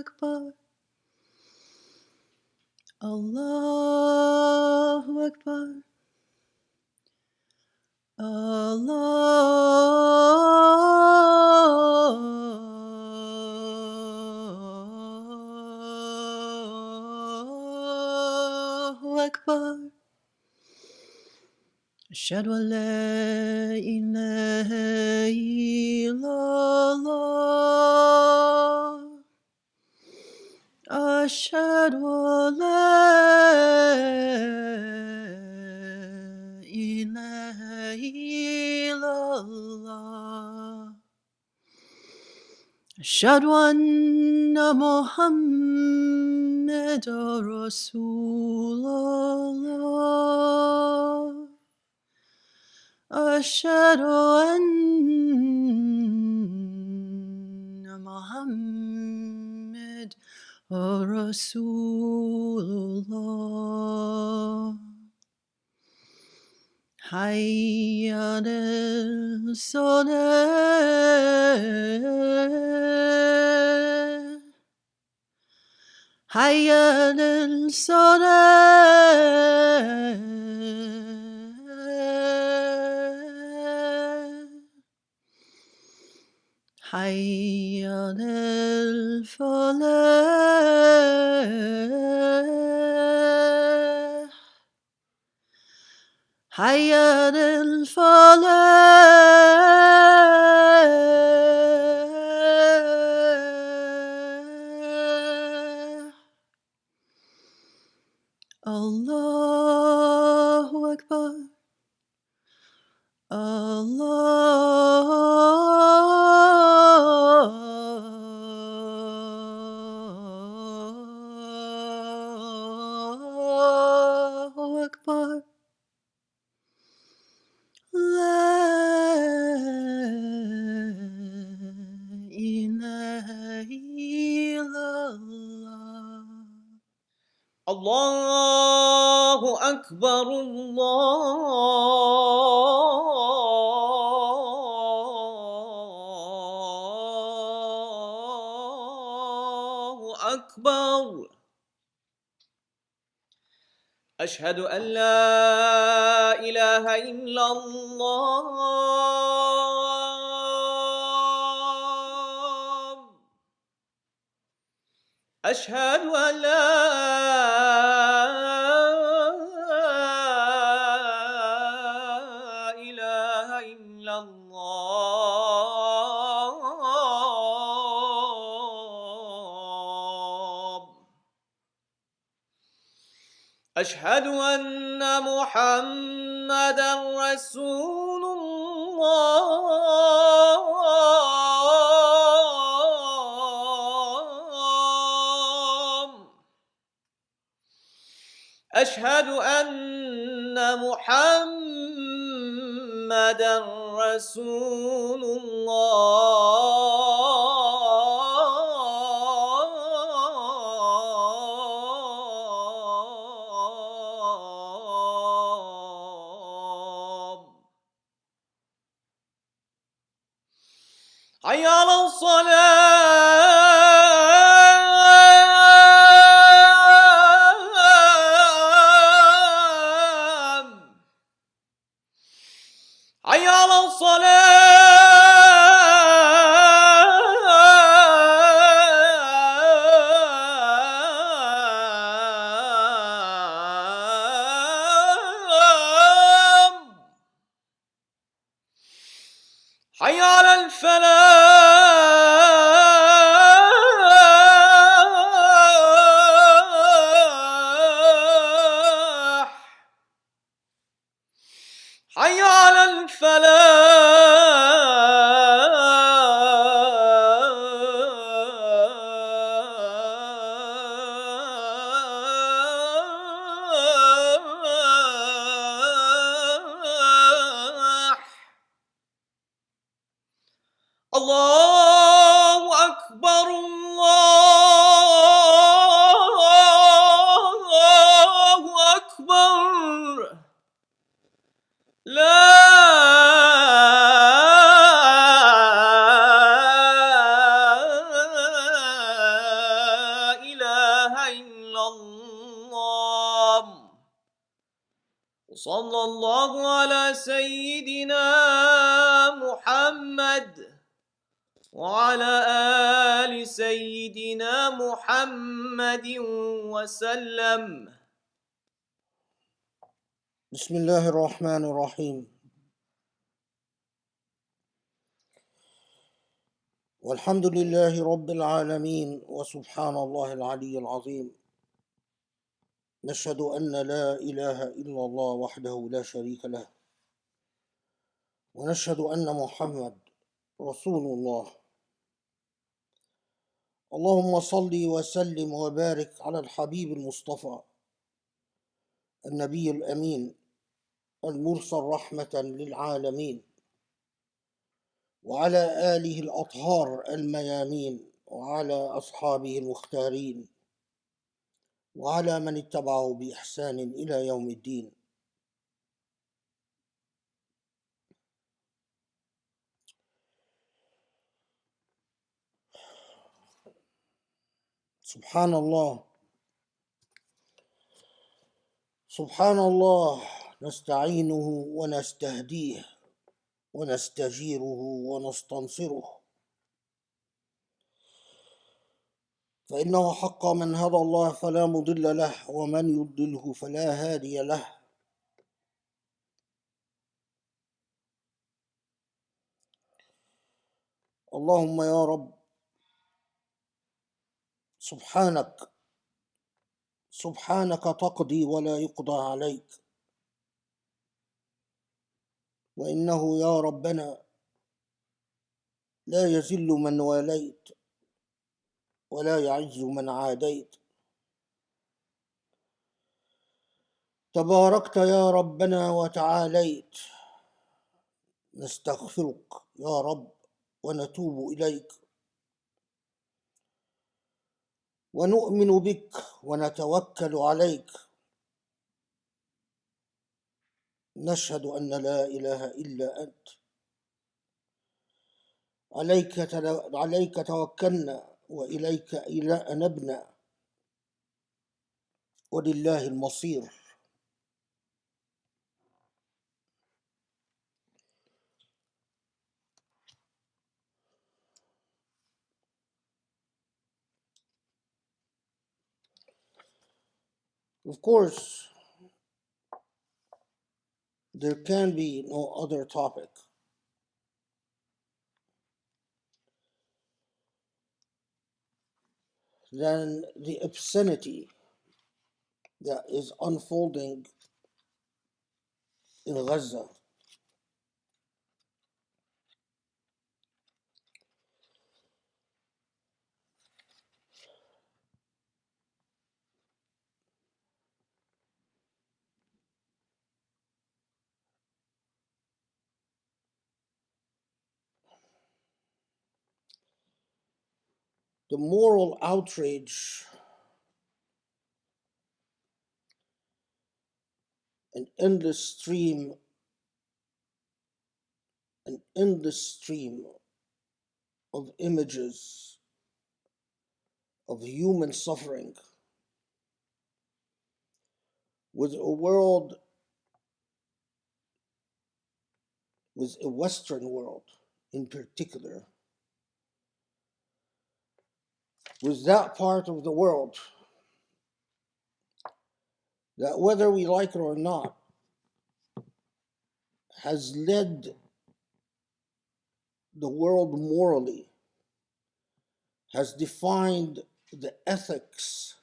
أكبر الله أكبر الله أكبر أشهد أن لا إله إلا الله أشهد أن لا إله إلا الله أشهد أن محمد رسول الله أشهد أن محمد رسول الله حي على الصلاة حي على الصلاة حي على الفلاح حي على الفلاح الله أكبر الله أكبر لا إله إلا الله الله أكبر الله أكبر أشهد أن لا إله إلا الله أشهد أن لا إله إلا الله أشهد أن محمدًا رسول الله أشهد أن محمدًا رسول الله حي على الصلاة حي على الصلاة حي على الفلاح وصلى الله على سيدنا محمد وعلى آل سيدنا محمد وسلم. بسم الله الرحمن الرحيم. والحمد لله رب العالمين، وسبحان الله العلي العظيم. نشهد أن لا إله إلا الله وحده لا شريك له، ونشهد أن محمد رسول الله. اللهم صل وسلم وبارك على الحبيب المصطفى النبي الأمين المرسل رحمة للعالمين، وعلى آله الأطهار الميامين، وعلى أصحابه المختارين، وعلى من اتبعه بإحسان إلى يوم الدين. سبحان الله، سبحان الله، نستعينه ونستهديه ونستجيره ونستنصره، فإنه حق من هدى الله فلا مضل له، ومن يضلله فلا هادي له. اللهم يا رب، سبحانك تقضي ولا يقضى عليك، وإنه يا ربنا لا يذل من واليت ولا يعز من عاديت. تباركت يا ربنا وتعاليت. نستغفرك يا رب ونتوب إليك، ونؤمن بك ونتوكل عليك. نشهد أن لا إله إلا أنت. عليك توكلنا وإليك أنبنا، ولله المصير. Of course, there can be no other topic than the obscenity that is unfolding in Gaza. The moral outrage an endless stream of images of human suffering, with a Western world in particular, with that part of the world that, whether we like it or not, has led the world morally, has defined the ethics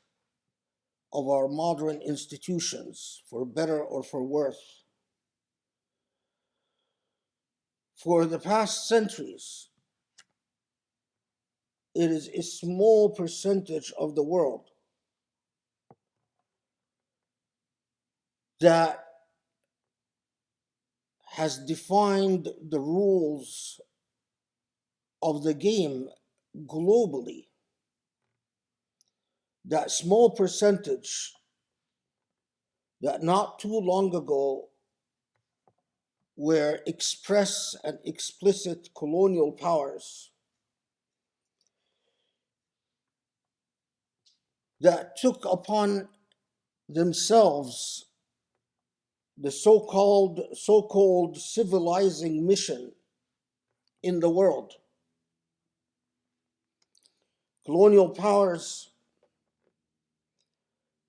of our modern institutions, for better or for worse. For the past centuries, it is a small percentage of the world that has defined the rules of the game globally. That small percentage that not too long ago were express and explicit colonial powers that took upon themselves the so-called civilizing mission in the world. Colonial powers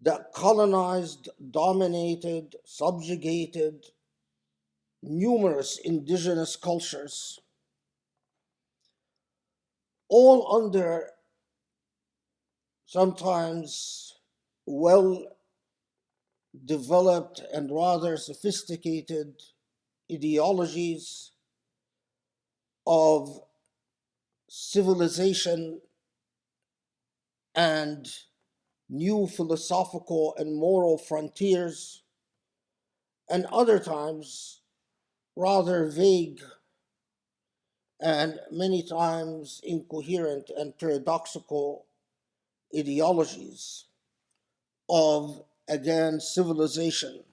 that colonized, dominated, subjugated numerous indigenous cultures, all under sometimes well developed and rather sophisticated ideologies of civilization and new philosophical and moral frontiers, and other times rather vague and many times incoherent and paradoxical ideologies of, again, civilization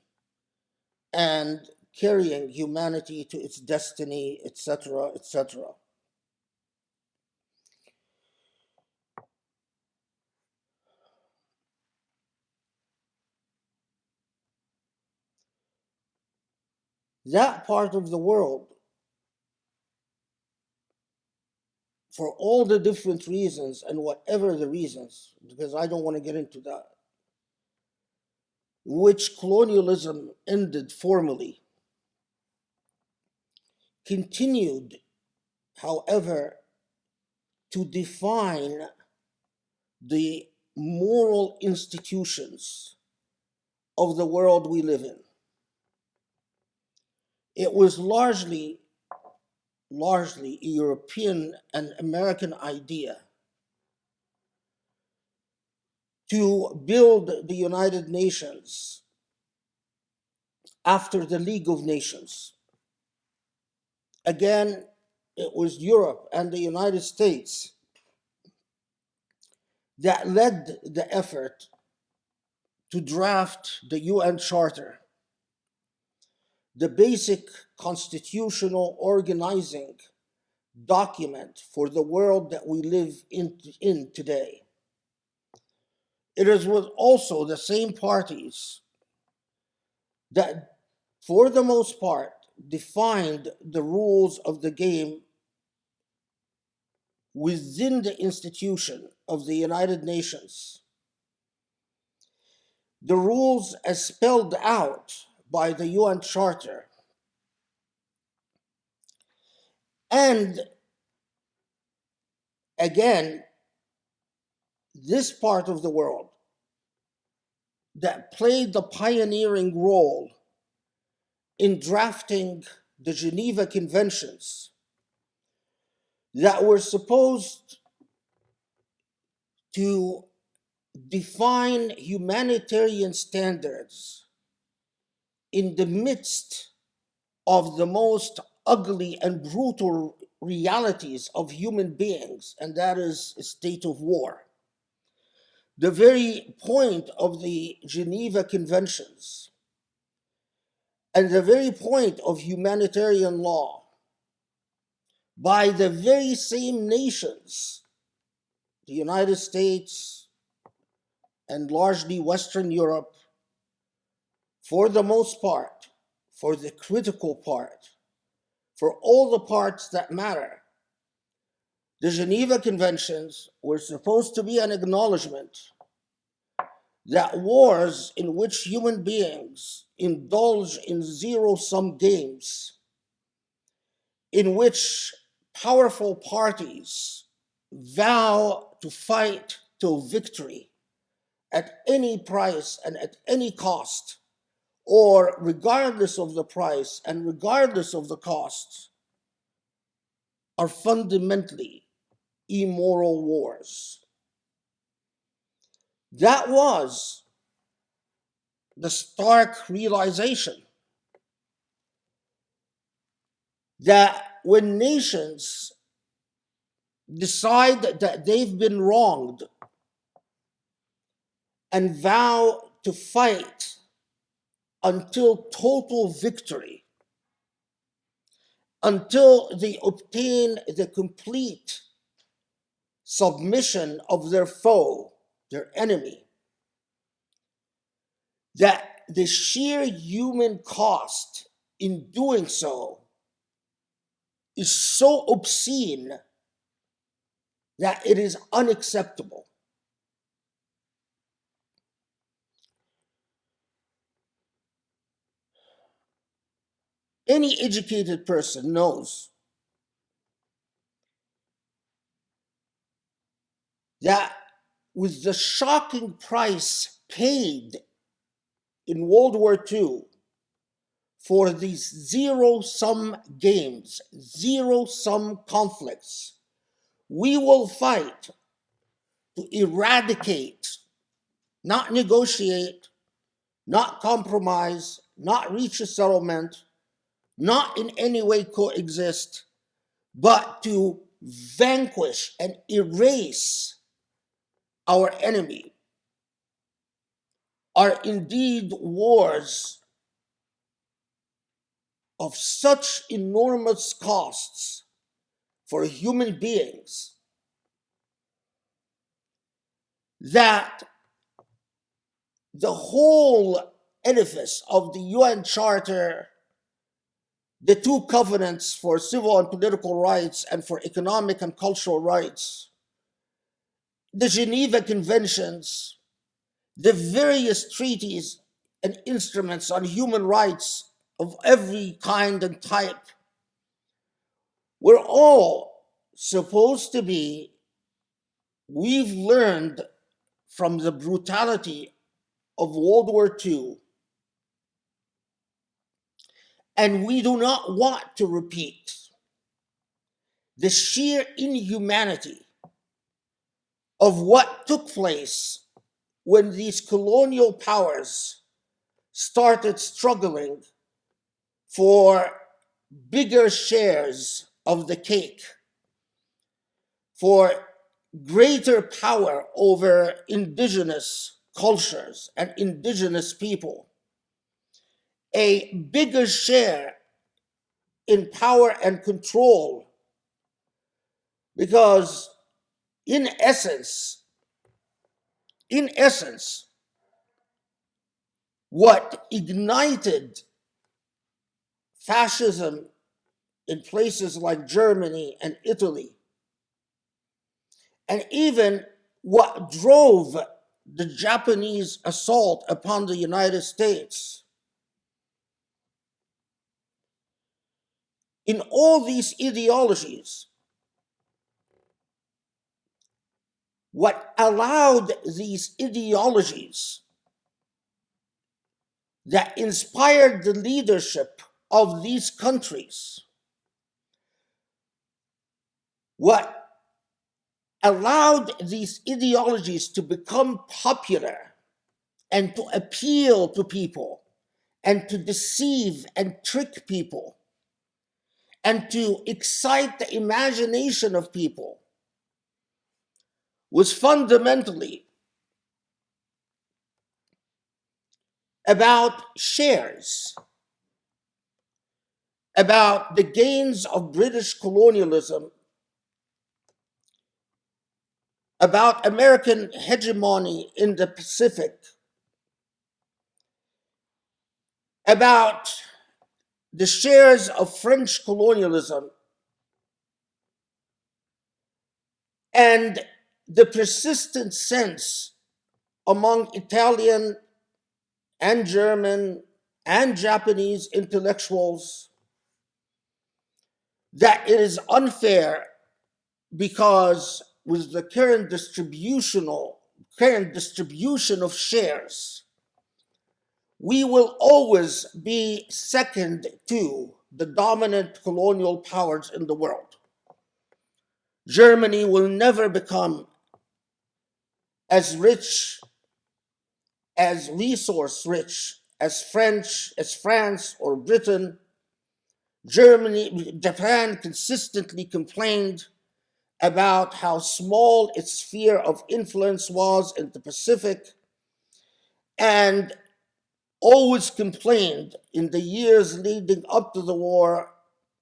and carrying humanity to its destiny, etc., etc. That part of the world, for all the different reasons and whatever the reasons, because I don't want to get into that, which colonialism ended formally, continued, however, to define the moral institutions of the world we live in. It was largely a European and American idea to build the United Nations after the League of Nations. Again, it was Europe and the United States that led the effort to draft the UN Charter, the basic constitutional organizing document for the world that we live in today. It is with also the same parties that, for the most part, defined the rules of the game within the institution of the United Nations. The rules as spelled out by the UN Charter, and again, this part of the world that played the pioneering role in drafting the Geneva Conventions that were supposed to define humanitarian standards in the midst of the most ugly and brutal realities of human beings, and that is a state of war. The very point of the Geneva Conventions and the very point of humanitarian law by the very same nations, the United States and largely Western Europe, for the most part, for the critical part, for all the parts that matter, the Geneva Conventions were supposed to be an acknowledgement that wars in which human beings indulge in zero-sum games, in which powerful parties vow to fight till victory at any price and at any cost, or regardless of the price and regardless of the cost, are fundamentally immoral wars. That was the stark realization that when nations decide that they've been wronged and vow to fight until total victory, until they obtain the complete submission of their foe, their enemy, that the sheer human cost in doing so is so obscene that it is unacceptable. Any educated person knows that with the shocking price paid in World War II for these zero sum games, zero sum conflicts, we will fight to eradicate, not negotiate, not compromise, not reach a settlement, not in any way coexist, but to vanquish and erase our enemy, are indeed wars of such enormous costs for human beings that the whole edifice of the UN Charter, the two covenants for civil and political rights and for economic and cultural rights, the Geneva Conventions, the various treaties and instruments on human rights of every kind and type, were all supposed to be, we've learned from the brutality of World War II, and we do not want to repeat the sheer inhumanity of what took place when these colonial powers started struggling for bigger shares of the cake, for greater power over indigenous cultures and indigenous people, a bigger share in power and control, because in essence, what ignited fascism in places like Germany and Italy, and even what drove the Japanese assault upon the United States, in all these ideologies, what allowed these ideologies that inspired the leadership of these countries, what allowed these ideologies to become popular and to appeal to people and to deceive and trick people and to excite the imagination of people, was fundamentally about shares, about the gains of British colonialism, about American hegemony in the Pacific, about the shares of French colonialism, and the persistent sense among Italian and German and Japanese intellectuals that it is unfair because with the current distribution of shares, we will always be second to the dominant colonial powers in the world. Germany will never become as rich, as resource rich as France or Britain. Japan consistently complained about how small its sphere of influence was in the Pacific, and always complained in the years leading up to the war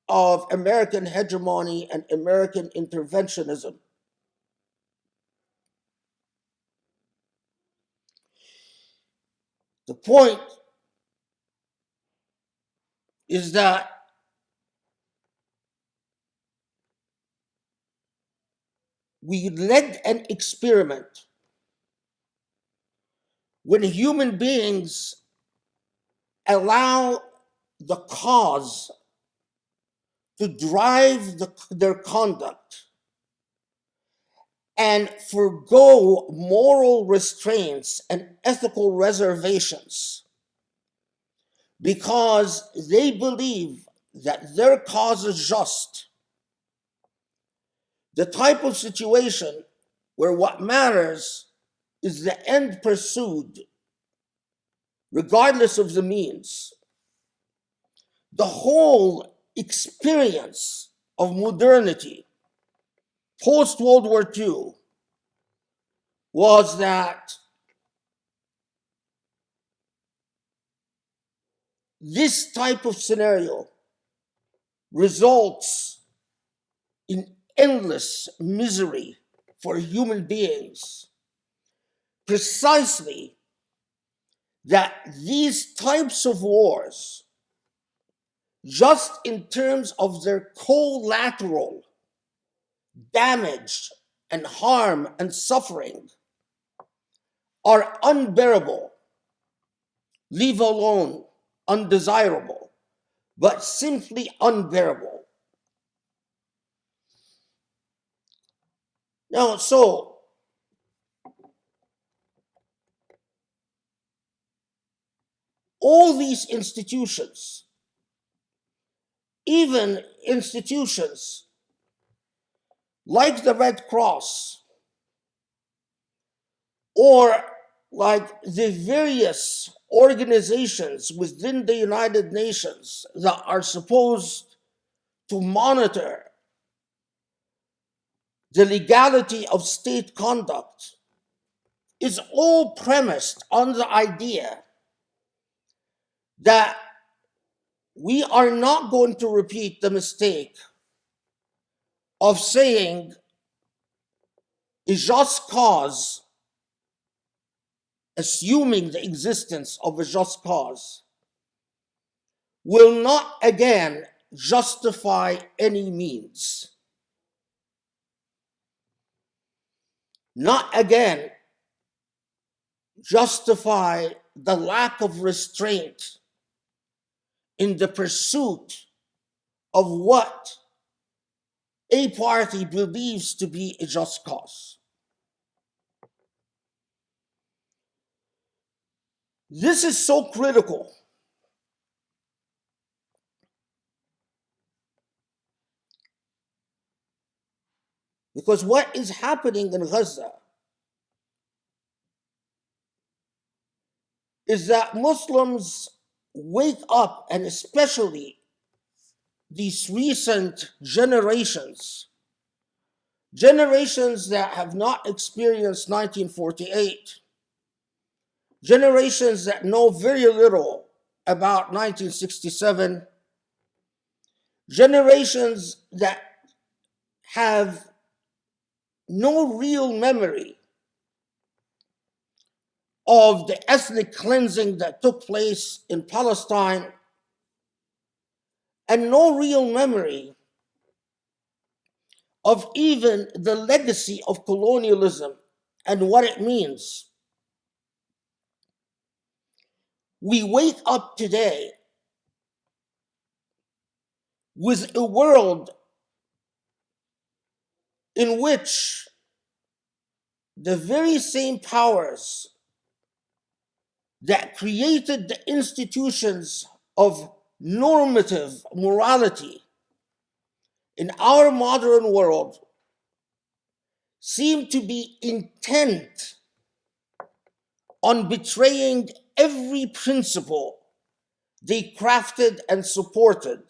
of American hegemony and American interventionism. The point is that we led an experiment when human beings allow the cause to drive their conduct and forgo moral restraints and ethical reservations because they believe that their cause is just. The type of situation where what matters is the end pursued, regardless of the means. The whole experience of modernity post World War II was that this type of scenario results in endless misery for human beings. Precisely that these types of wars, just in terms of their collateral damage and harm and suffering, are unbearable, leave alone undesirable, but simply unbearable. Now, so all these institutions, even institutions like the Red Cross or like the various organizations within the United Nations that are supposed to monitor the legality of state conduct, is all premised on the idea that we are not going to repeat the mistake of saying a just cause, assuming the existence of a just cause, will not again justify any means. Not again justify the lack of restraint in the pursuit of what a party believes to be a just cause. This is so critical because what is happening in Gaza is that Muslims wake up, and especially these recent generations that have not experienced 1948, generations that know very little about 1967, generations that have no real memory of the ethnic cleansing that took place in Palestine, and no real memory of even the legacy of colonialism and what it means. We wake up today with a world in which the very same powers that created the institutions of normative morality in our modern world seem to be intent on betraying every principle they crafted and supported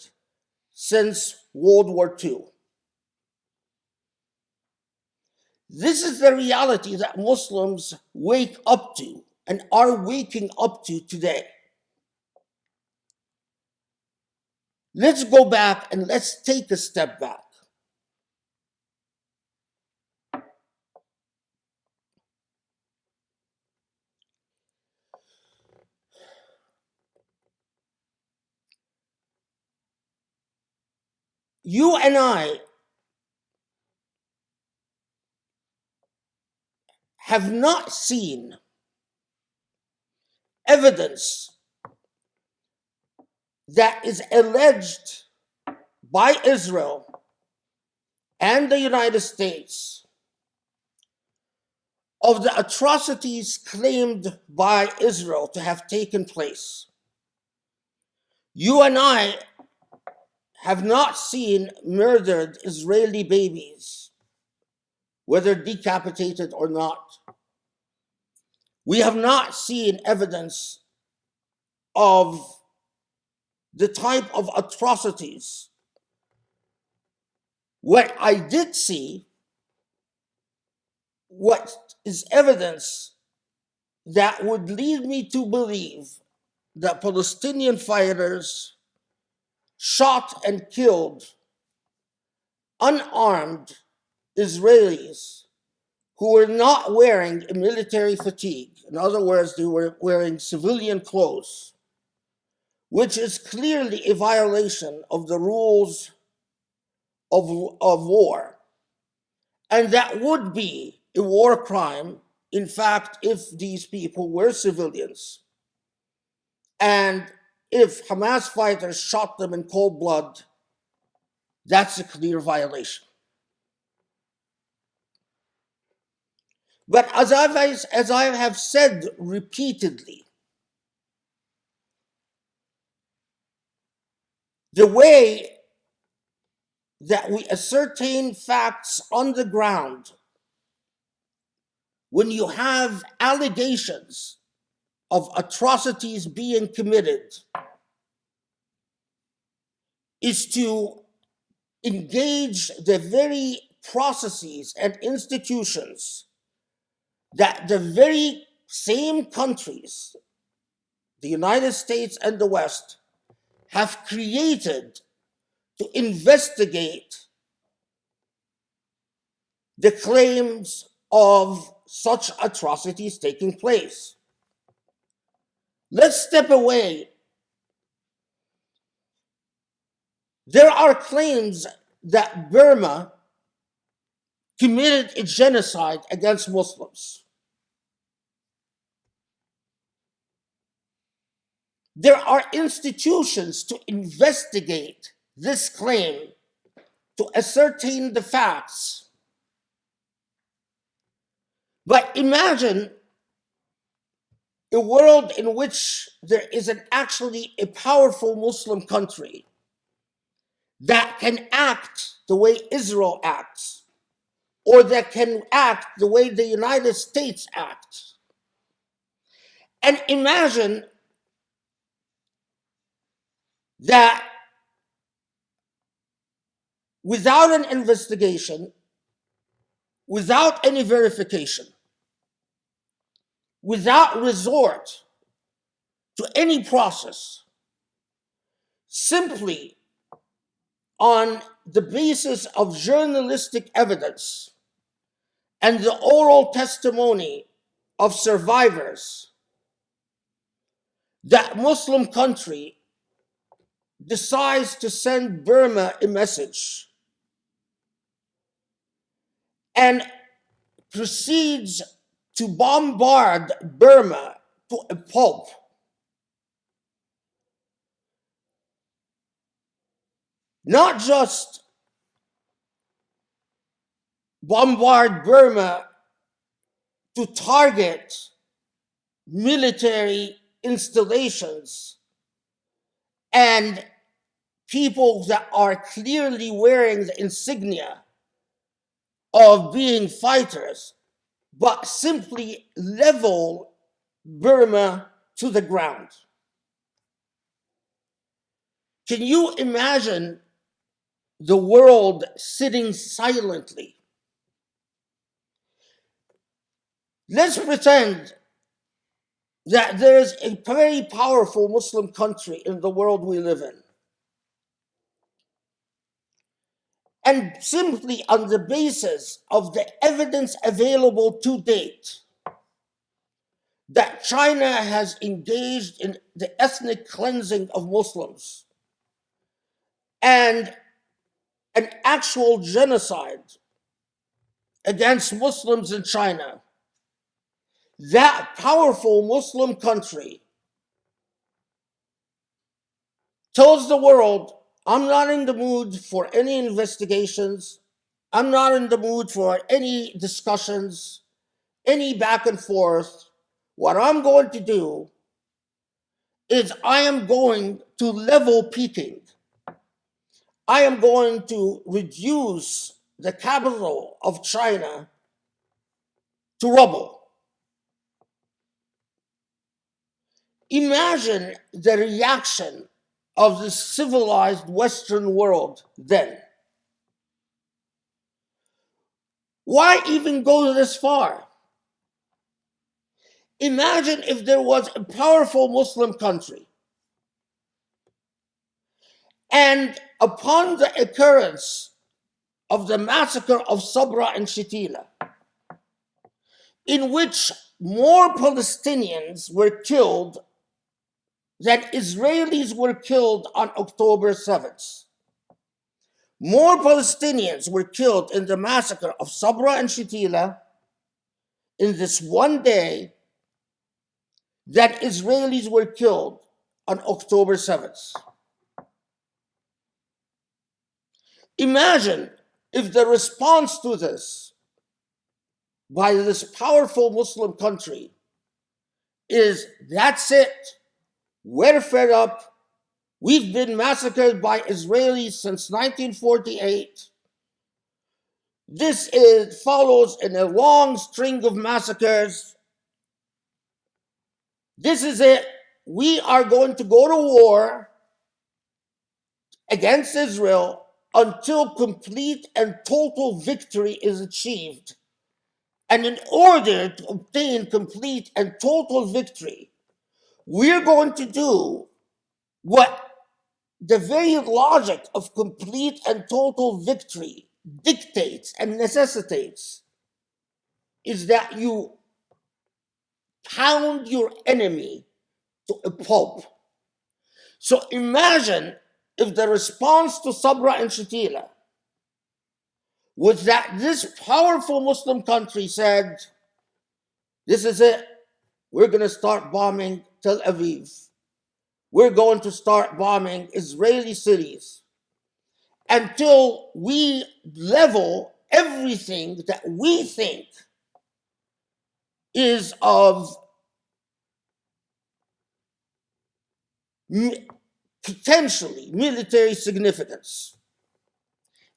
since World War II. This is the reality that Muslims wake up to and are waking up to today. Let's go back and let's take a step back. You and I have not seen evidence that is alleged by Israel and the United States of the atrocities claimed by Israel to have taken place. You and I have not seen murdered Israeli babies, whether decapitated or not. We have not seen evidence of the type of atrocities. What I did see, what is evidence that would lead me to believe that Palestinian fighters shot and killed unarmed Israelis who were not wearing military fatigue. In other words, they were wearing civilian clothes, which is clearly a violation of the rules of war. And that would be a war crime, in fact, if these people were civilians. And if Hamas fighters shot them in cold blood, that's a clear violation. But as I have said repeatedly, the way that we ascertain facts on the ground when you have allegations of atrocities being committed is to engage the very processes and institutions that the very same countries, the United States and the West, have created to investigate the claims of such atrocities taking place. Let's step away. There are claims that Burma committed a genocide against Muslims. There are institutions to investigate this claim, to ascertain the facts. But imagine a world in which there is actually a powerful Muslim country that can act the way Israel acts, or that can act the way the United States acts. And imagine that without an investigation, without any verification, without resort to any process, simply on the basis of journalistic evidence and the oral testimony of survivors, that Muslim country decides to send Burma a message and proceeds to bombard Burma to a pulp. Not just bombard Burma to target military installations and people that are clearly wearing the insignia of being fighters, but simply level Burma to the ground. Can you imagine the world sitting silently? Let's pretend that there is a very powerful Muslim country in the world we live in. And simply on the basis of the evidence available to date, that China has engaged in the ethnic cleansing of Muslims and an actual genocide against Muslims in China, that powerful Muslim country tells the world, I'm not in the mood for any investigations. I'm not in the mood for any discussions, any back and forth. What I'm going to do is I am going to level Peking. I am going to reduce the capital of China to rubble. Imagine the reaction of the civilized Western world then. Why even go this far? Imagine if there was a powerful Muslim country, and upon the occurrence of the massacre of Sabra and Shatila, in which more Palestinians were killed than Israelis were killed on October 7th. More Palestinians were killed in the massacre of Sabra and Shatila in this one day that Israelis were killed on October 7th. Imagine if the response to this by this powerful Muslim country is, that's it, we're fed up, we've been massacred by Israelis since 1948. Follows in a long string of massacres. This is it. We are going to go to war against Israel until complete and total victory is achieved. And in order to obtain complete and total victory, we're going to do what the very logic of complete and total victory dictates and necessitates, is that you pound your enemy to a pulp. So imagine if the response to Sabra and Shatila was that this powerful Muslim country said, this is it, we're going to start bombing Tel Aviv. We're going to start bombing Israeli cities until we level everything that we think is of potentially military significance.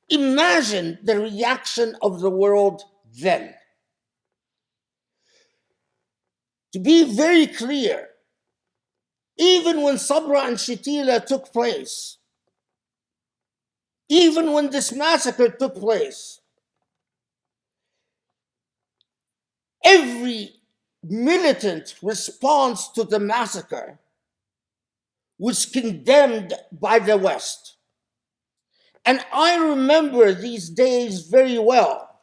Imagine the reaction of the world then. To be very clear, even when Sabra and Shatila took place, even when this massacre took place, every militant response to the massacre was condemned by the West. And I remember these days very well.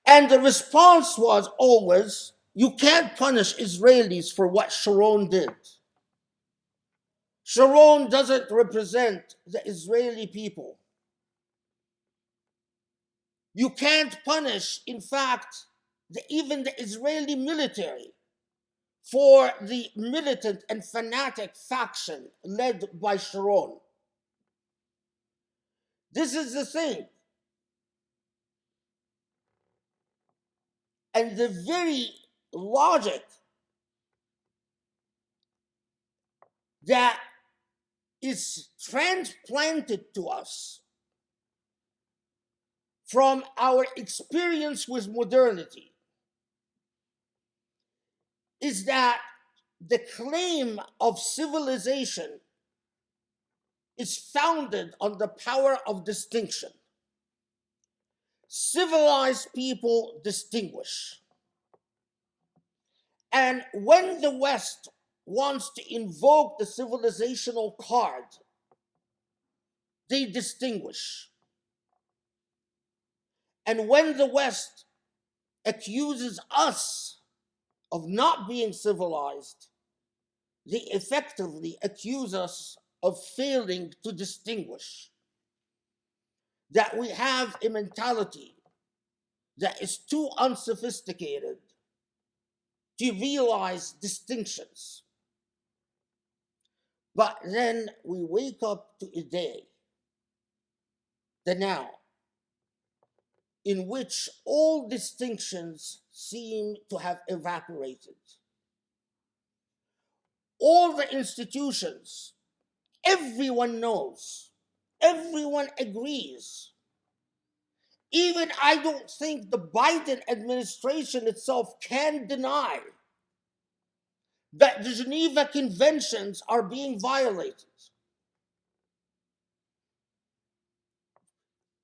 And the response was always, you can't punish Israelis for what Sharon did. Sharon doesn't represent the Israeli people. You can't punish, in fact, even the Israeli military for the militant and fanatic faction led by Sharon. This is the thing. And the very logic that is transplanted to us from our experience with modernity is that the claim of civilization is founded on the power of distinction. Civilized people distinguish. And when the West wants to invoke the civilizational card, they distinguish. And when the West accuses us of not being civilized, they effectively accuse us of failing to distinguish, that we have a mentality that is too unsophisticated to realize distinctions. But then we wake up to a day, the now, in which all distinctions seem to have evaporated. All the institutions, everyone knows, everyone agrees. Even I don't think the Biden administration itself can deny that the Geneva Conventions are being violated.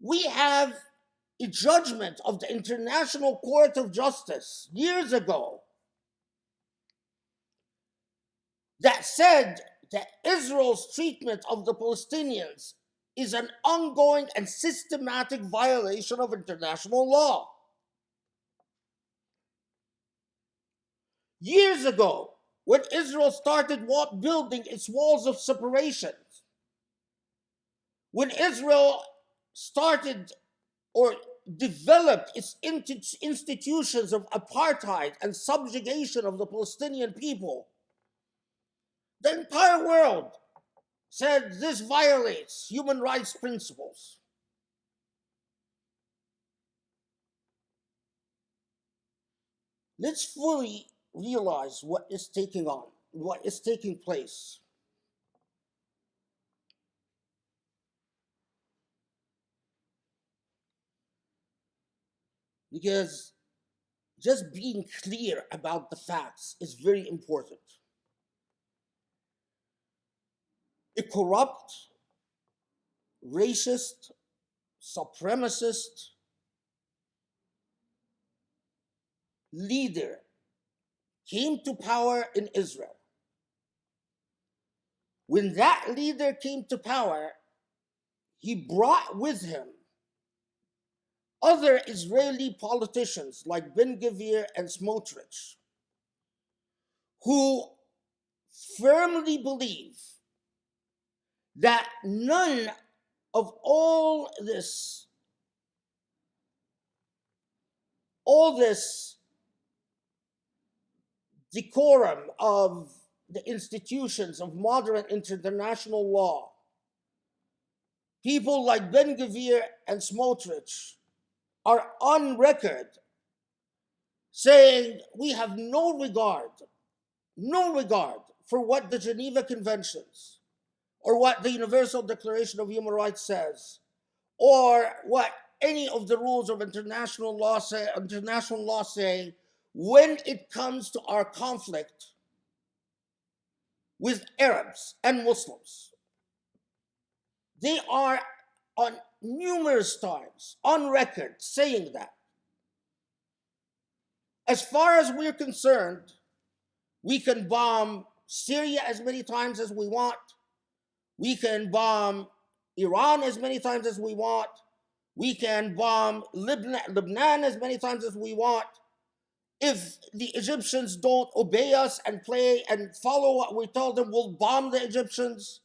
We have a judgment of the International Court of Justice years ago that said that Israel's treatment of the Palestinians is an ongoing and systematic violation of international law. Years ago, when Israel started building its walls of separation, when Israel started or developed its institutions of apartheid and subjugation of the Palestinian people, the entire world said this violates human rights principles. Let's fully realize what is taking place. Because just being clear about the facts is very important. A corrupt, racist, supremacist leader came to power in Israel. When that leader came to power, he brought with him other Israeli politicians like Ben Gvir and Smotrich, who firmly believe that none of all this decorum of the institutions of modern international law, people like Ben Gvir and Smotrich are on record saying we have no regard for what the Geneva Conventions or what the Universal Declaration of Human Rights says, or what any of the rules of international law say when it comes to our conflict with Arabs and Muslims. They are on numerous times on record saying that. As far as we're concerned, we can bomb Syria as many times as we want. We can bomb Iran as many times as we want. We can bomb Lebanon as many times as we want. If the Egyptians don't obey us and play and follow what we tell them, we'll bomb the Egyptians.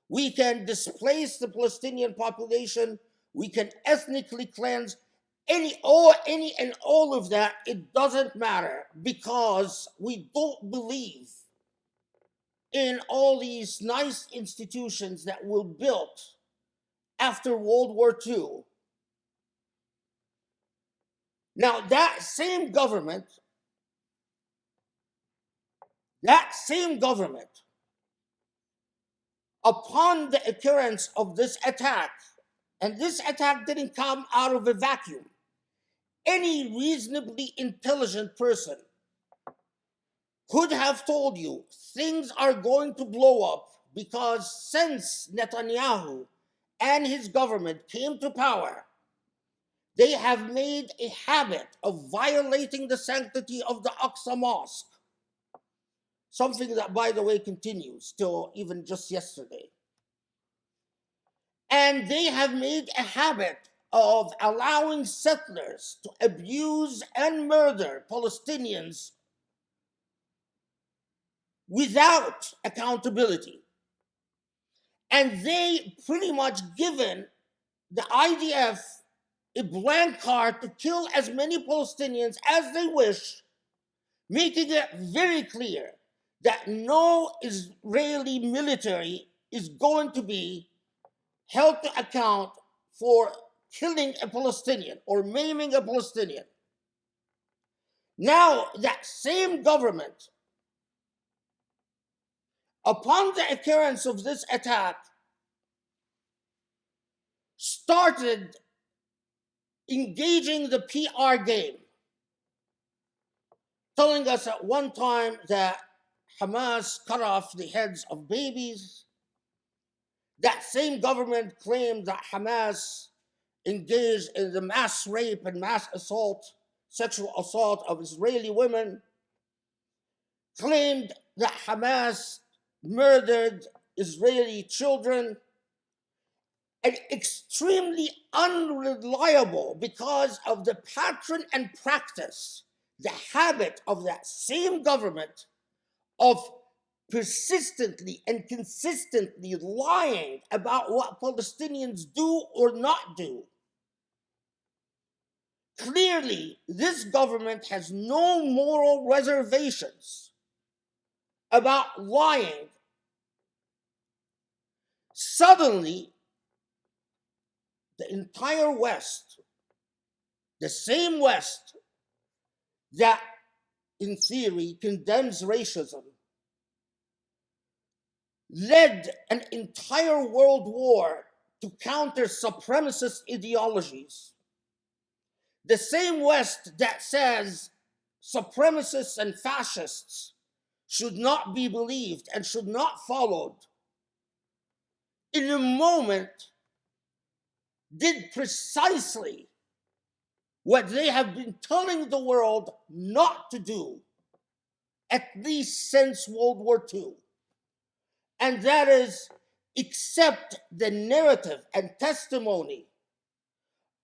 We can displace the Palestinian population. We can ethnically cleanse. Any and all of that, it doesn't matter, because we don't believe in all these nice institutions that were built after World War II. Now, that same government, upon the occurrence of this attack, and this attack didn't come out of a vacuum, any reasonably intelligent person could have told you things are going to blow up, because since Netanyahu and his government came to power, they have made a habit of violating the sanctity of the Aqsa Mosque. Something that, by the way, continues till even just yesterday. And they have made a habit of allowing settlers to abuse and murder Palestinians without accountability. And they pretty much given the IDF a blank card to kill as many Palestinians as they wish, making it very clear that no Israeli military is going to be held to account for killing a Palestinian or maiming a Palestinian. Now, that same government, upon the occurrence of this attack, started engaging the PR game, telling us at one time that Hamas cut off the heads of babies. That same government claimed that Hamas engaged in the mass rape and mass assault, sexual assault of Israeli women, claimed that Hamas murdered Israeli children, and extremely unreliable because of the pattern and practice, the habit of that same government of persistently and consistently lying about what Palestinians do or not do. Clearly, this government has no moral reservations about lying. Suddenly, the entire West, the same West that in theory condemns racism, led an entire world war to counter supremacist ideologies. The same West that says supremacists and fascists should not be believed and should not followed, in a moment did precisely what they have been telling the world not to do, at least since World War II. And that is accept the narrative and testimony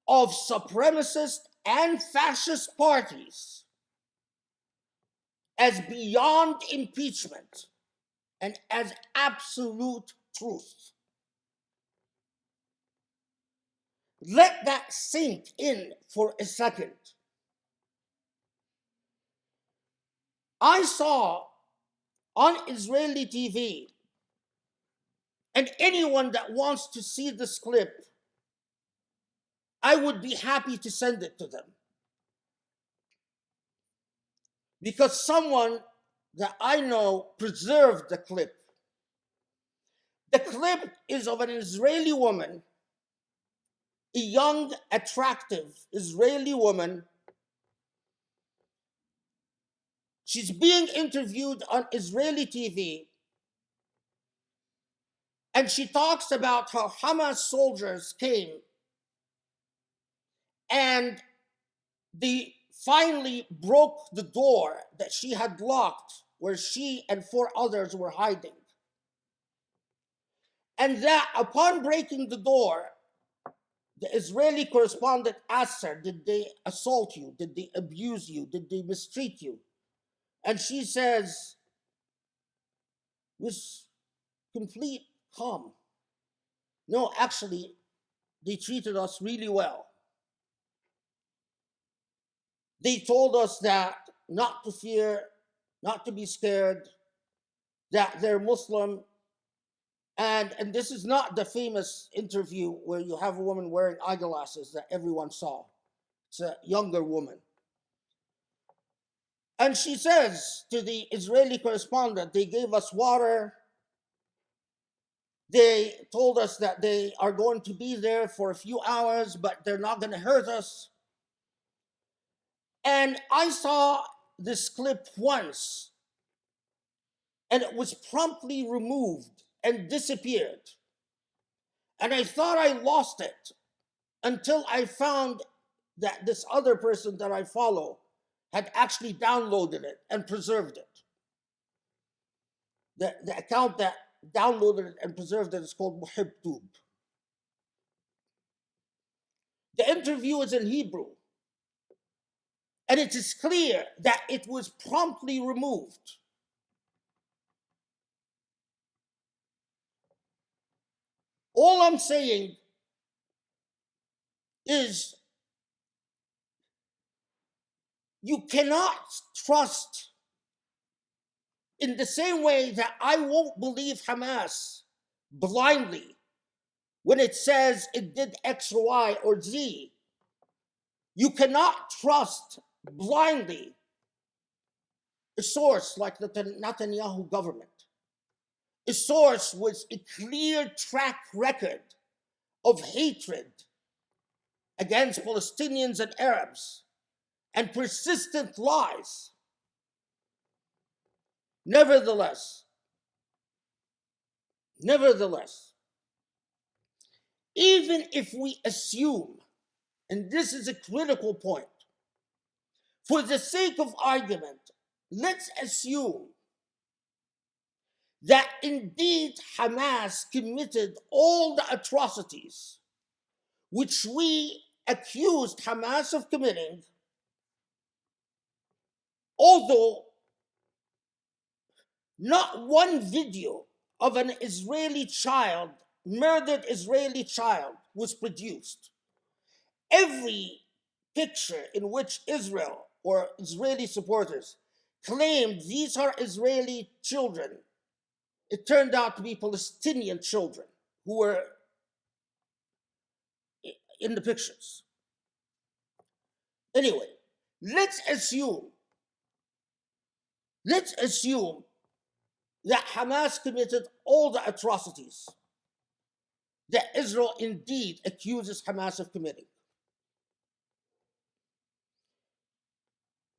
of supremacist and fascist parties as beyond impeachment and as absolute truth. Let that sink in for a second. I saw on Israeli TV, and anyone that wants to see this clip, I would be happy to send it to them. Because someone that I know preserved the clip. The clip is of an Israeli woman, a young, attractive Israeli woman. She's being interviewed on Israeli TV, and she talks about how Hamas soldiers came and they finally broke the door that she had locked, where she and 4 others were hiding. And that upon breaking the door, the Israeli correspondent asked her, did they assault you? Did they abuse you? Did they mistreat you? And she says, with complete calm, no, actually, they treated us really well. They told us that not to fear, not to be scared, that they're Muslim. And this is not the famous interview where you have a woman wearing eyeglasses that everyone saw. It's a younger woman. And she says to the Israeli correspondent, they gave us water. They told us that they are going to be there for a few hours, but they're not going to hurt us. And I saw this clip once, and it was promptly removed and disappeared. And I thought I lost it until I found that this other person that I follow had actually downloaded it and preserved it. The account that downloaded it and preserved it is called MuhibTube. The interview is in Hebrew. And it is clear that it was promptly removed. All I'm saying is you cannot trust, in the same way that I won't believe Hamas blindly when it says it did X or Y or Z. You cannot trust blindly a source like the Netanyahu government, a source with a clear track record of hatred against Palestinians and Arabs and persistent lies. Nevertheless, nevertheless, even if we assume, and this is a critical point, for the sake of argument, let's assume that indeed Hamas committed all the atrocities which we accused Hamas of committing, although not one video of an Israeli child, murdered Israeli child, was produced. Every picture in which Israel or Israeli supporters claimed these are Israeli children, it turned out to be Palestinian children who were in the pictures. Anyway, let's assume, let's assume that Hamas committed all the atrocities that Israel indeed accuses Hamas of committing.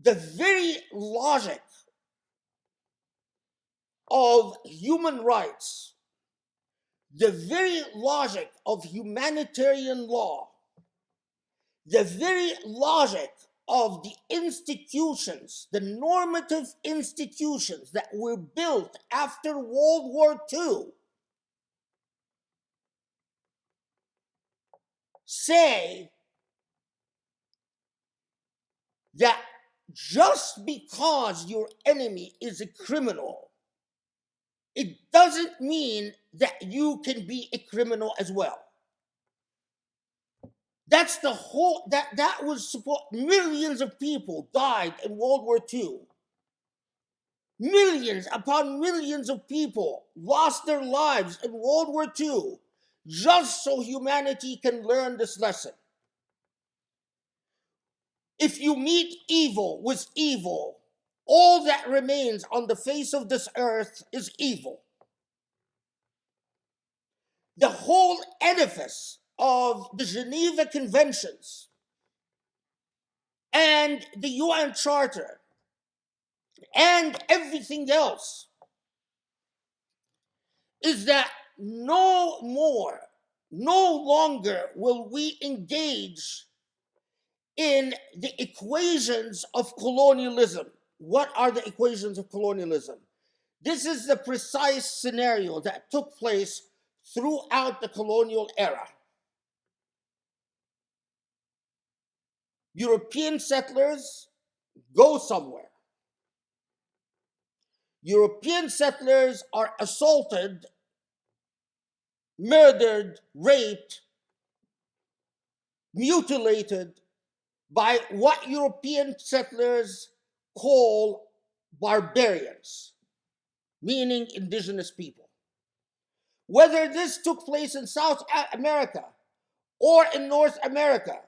The very logic of human rights, the very logic of humanitarian law, the very logic of the institutions, the normative institutions that were built after World War II, say that just because your enemy is a criminal, it doesn't mean that you can be a criminal as well. That's the whole, that was support. Millions of people died in World War II. Millions upon millions of people lost their lives in World War II just so humanity can learn this lesson. If you meet evil with evil, all that remains on the face of this earth is evil. The whole edifice of the Geneva Conventions and the UN Charter and everything else is that no more, no longer will we engage in the equations of colonialism. What are the equations of colonialism? This is the precise scenario that took place throughout the colonial era. European settlers go somewhere. European settlers are assaulted, murdered, raped, mutilated by what European settlers call barbarians, meaning indigenous people. Whether this took place in South America or in North America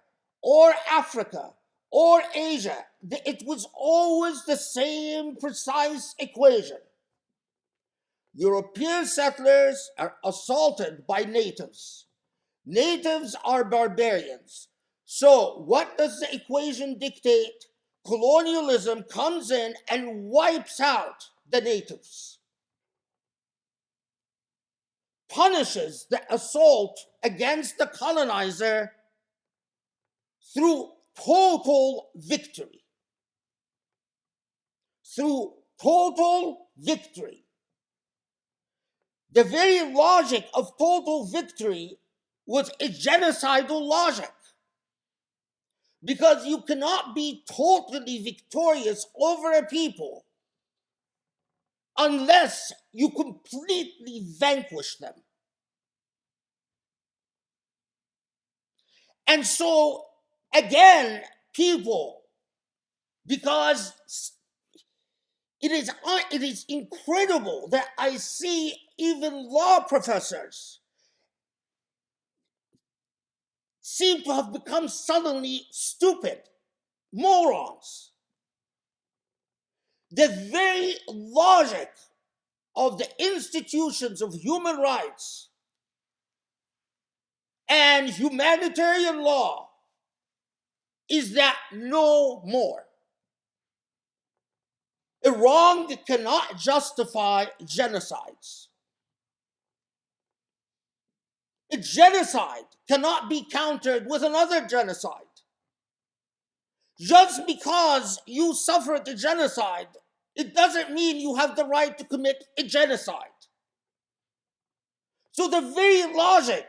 or Africa or Asia, it was always the same precise equation. European settlers are assaulted by natives. Natives are barbarians. So what does the equation dictate? Colonialism comes in and wipes out the natives, punishes the assault against the colonizer through total victory. Through total victory. The very logic of total victory was a genocidal logic. Because you cannot be totally victorious over a people unless you completely vanquish them. And so, again, people, because it is incredible that I see even law professors seem to have become suddenly stupid morons. The very logic of the institutions of human rights and humanitarian law is that no more. A wrong cannot justify genocides. A genocide cannot be countered with another genocide. Just because you suffered a genocide, it doesn't mean you have the right to commit a genocide. So the very logic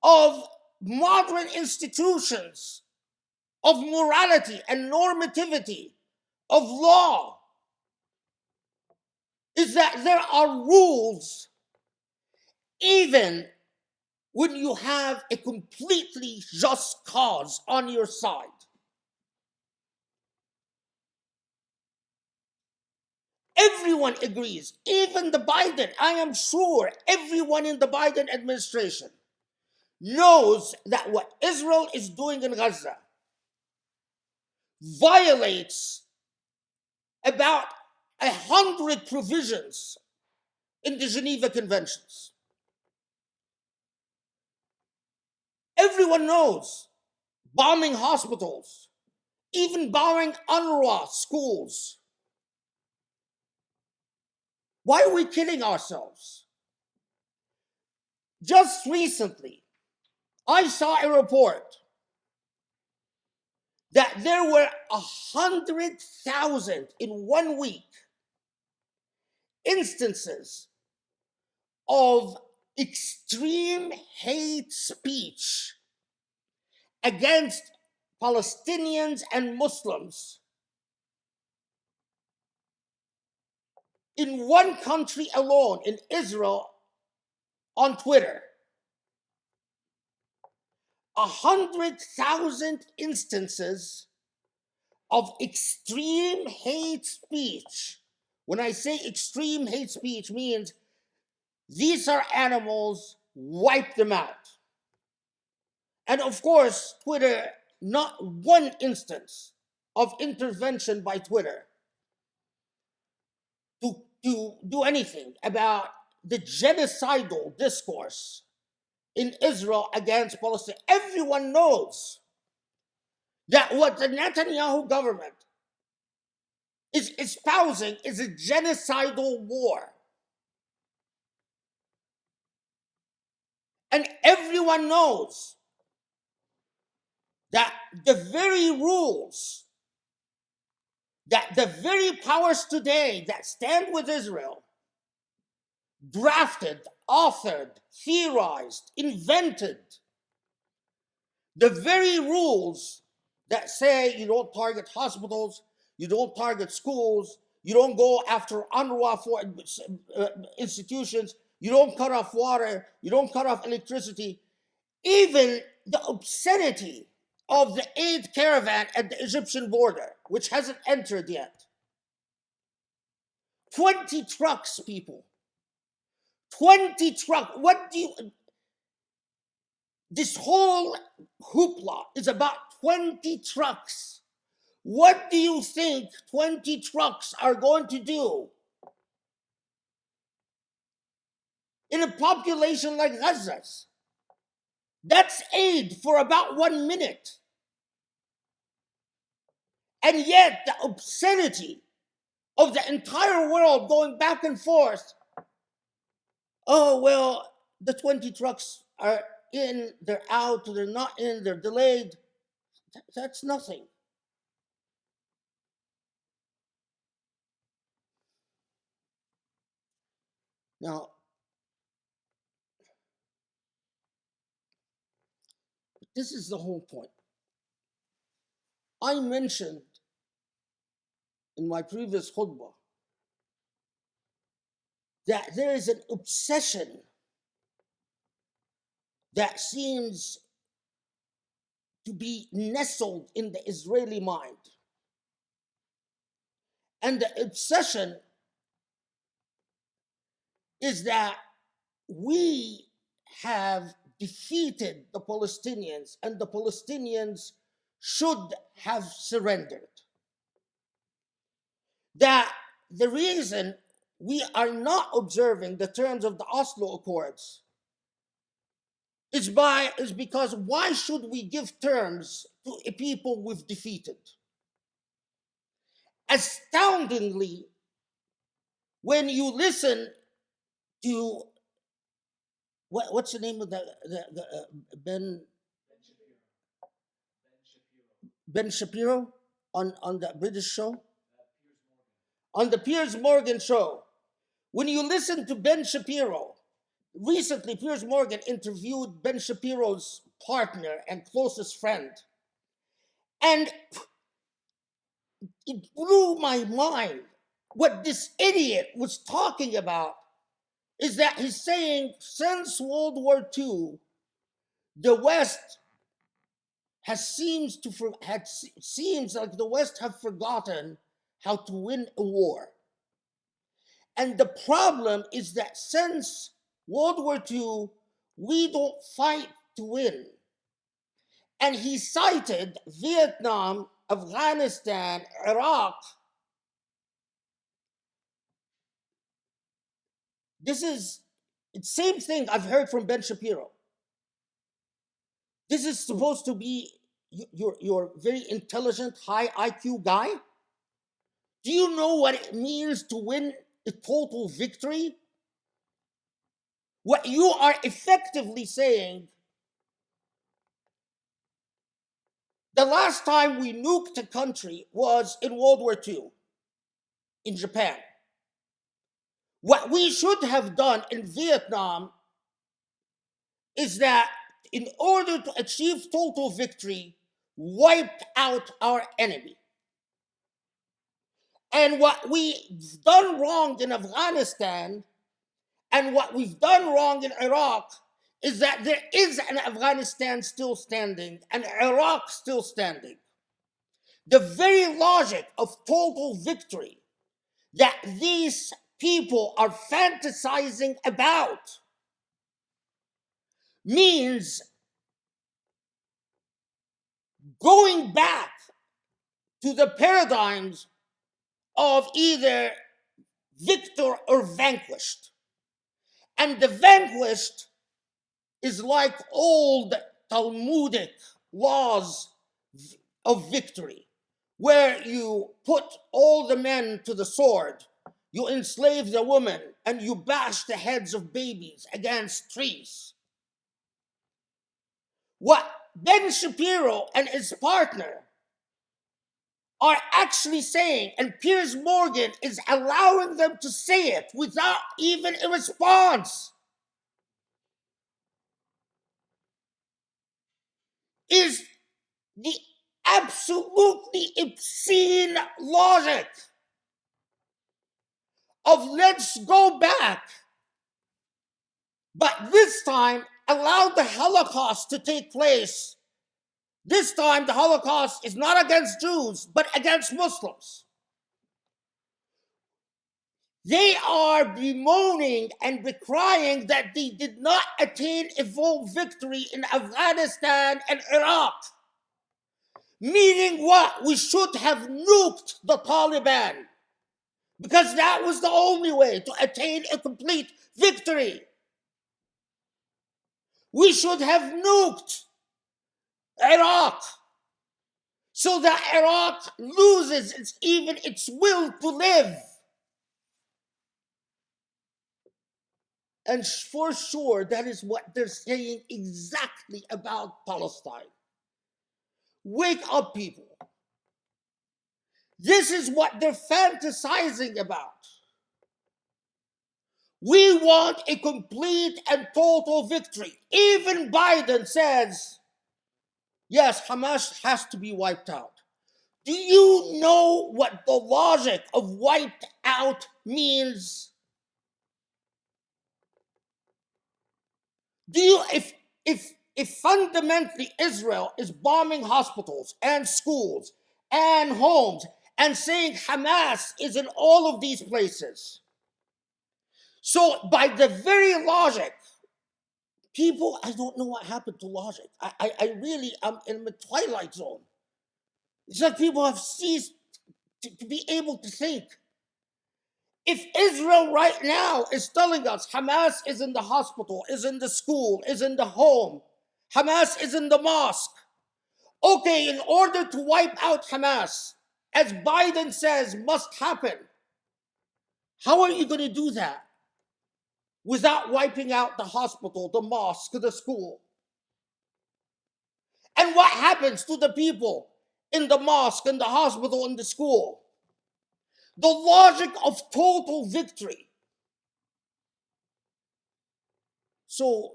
of modern institutions of morality and normativity of law is that there are rules even when you have a completely just cause on your side. Everyone agrees, even the Biden, I am sure everyone in the Biden administration knows that what Israel is doing in Gaza violates about 100 provisions in the Geneva Conventions. Everyone knows bombing hospitals, even bombing UNRWA schools. Why are we kidding ourselves? Just recently, I saw a report that there were 100,000 in 1 week instances of extreme hate speech against Palestinians and Muslims in one country alone, in Israel, on Twitter. 100,000 instances of extreme hate speech. When I say extreme hate speech, means these are animals, wipe them out. And of course, Twitter, not one instance of intervention by Twitter to do anything about the genocidal discourse in Israel against Palestine. Everyone knows that what the Netanyahu government is espousing is a genocidal war. And everyone knows that the very rules, that the very powers today that stand with Israel drafted, authored, theorized, invented, the very rules that say you don't target hospitals, you don't target schools, you don't go after UNRWA for institutions, you don't cut off water, you don't cut off electricity, even the obscenity of the aid caravan at the Egyptian border, which hasn't entered yet. 20 trucks, people. 20 trucks. This whole hoopla is about 20 trucks. What do you think 20 trucks are going to do in a population like Gaza's? That's aid for about 1 minute. And yet, the obscenity of the entire world going back and forth. Oh, well, the 20 trucks are in, they're out, they're not in, they're delayed. That's nothing. Now, this is the whole point. I mentioned in my previous khutbah that there is an obsession that seems to be nestled in the Israeli mind. And the obsession is that we have defeated the Palestinians and the Palestinians should have surrendered. That the reason we are not observing the terms of the Oslo Accords is because why should we give terms to a people we've defeated? Astoundingly, when you listen to what's the name of the Ben Shapiro on the British show, on the Piers Morgan show, when you listen to Ben Shapiro, recently Piers Morgan interviewed Ben Shapiro's partner and closest friend, and it blew my mind. What this idiot was talking about is that he's saying since World War II, the West seems like the West have forgotten how to win a war. And the problem is that since World War II, we don't fight to win. And he cited Vietnam, Afghanistan, Iraq. This is the same thing I've heard from Ben Shapiro. This is supposed to be your very intelligent, high IQ guy. Do you know what it means to win a total victory? What you are effectively saying, the last time we nuked a country was in World War II in Japan. What we should have done in Vietnam is that in order to achieve total victory, wipe out our enemy. And what we've done wrong in Afghanistan and what we've done wrong in Iraq is that there is an Afghanistan still standing and Iraq still standing. The very logic of total victory that these people are fantasizing about means going back to the paradigms of either victor or vanquished. And the vanquished is like old Talmudic laws of victory, where you put all the men to the sword, you enslave the women, and you bash the heads of babies against trees. What Ben Shapiro and his partner are actually saying, and Piers Morgan is allowing them to say it without even a response, is the absolutely obscene logic of let's go back, but this time allow the Holocaust to take place. This time the Holocaust is not against Jews, but against Muslims. They are bemoaning and decrying that they did not attain a full victory in Afghanistan and Iraq. Meaning what? We should have nuked the Taliban, because that was the only way to attain a complete victory. We should have nuked Iraq so that Iraq loses even its will to live. And for sure, that is what they're saying exactly about Palestine. Wake up, people. This is what they're fantasizing about. We want a complete and total victory. Even Biden says, yes, Hamas has to be wiped out. Do you know what the logic of wiped out means? Do you, if if fundamentally Israel is bombing hospitals and schools and homes and saying Hamas is in all of these places, so by the very logic, people, I don't know what happened to logic. I really am in the twilight zone. It's like people have ceased to be able to think. If Israel right now is telling us Hamas is in the hospital, is in the school, is in the home, Hamas is in the mosque, okay, in order to wipe out Hamas, as Biden says must happen, how are you going to do that without wiping out the hospital, the mosque, the school? And what happens to the people in the mosque, in the hospital, in the school? The logic of total victory. So,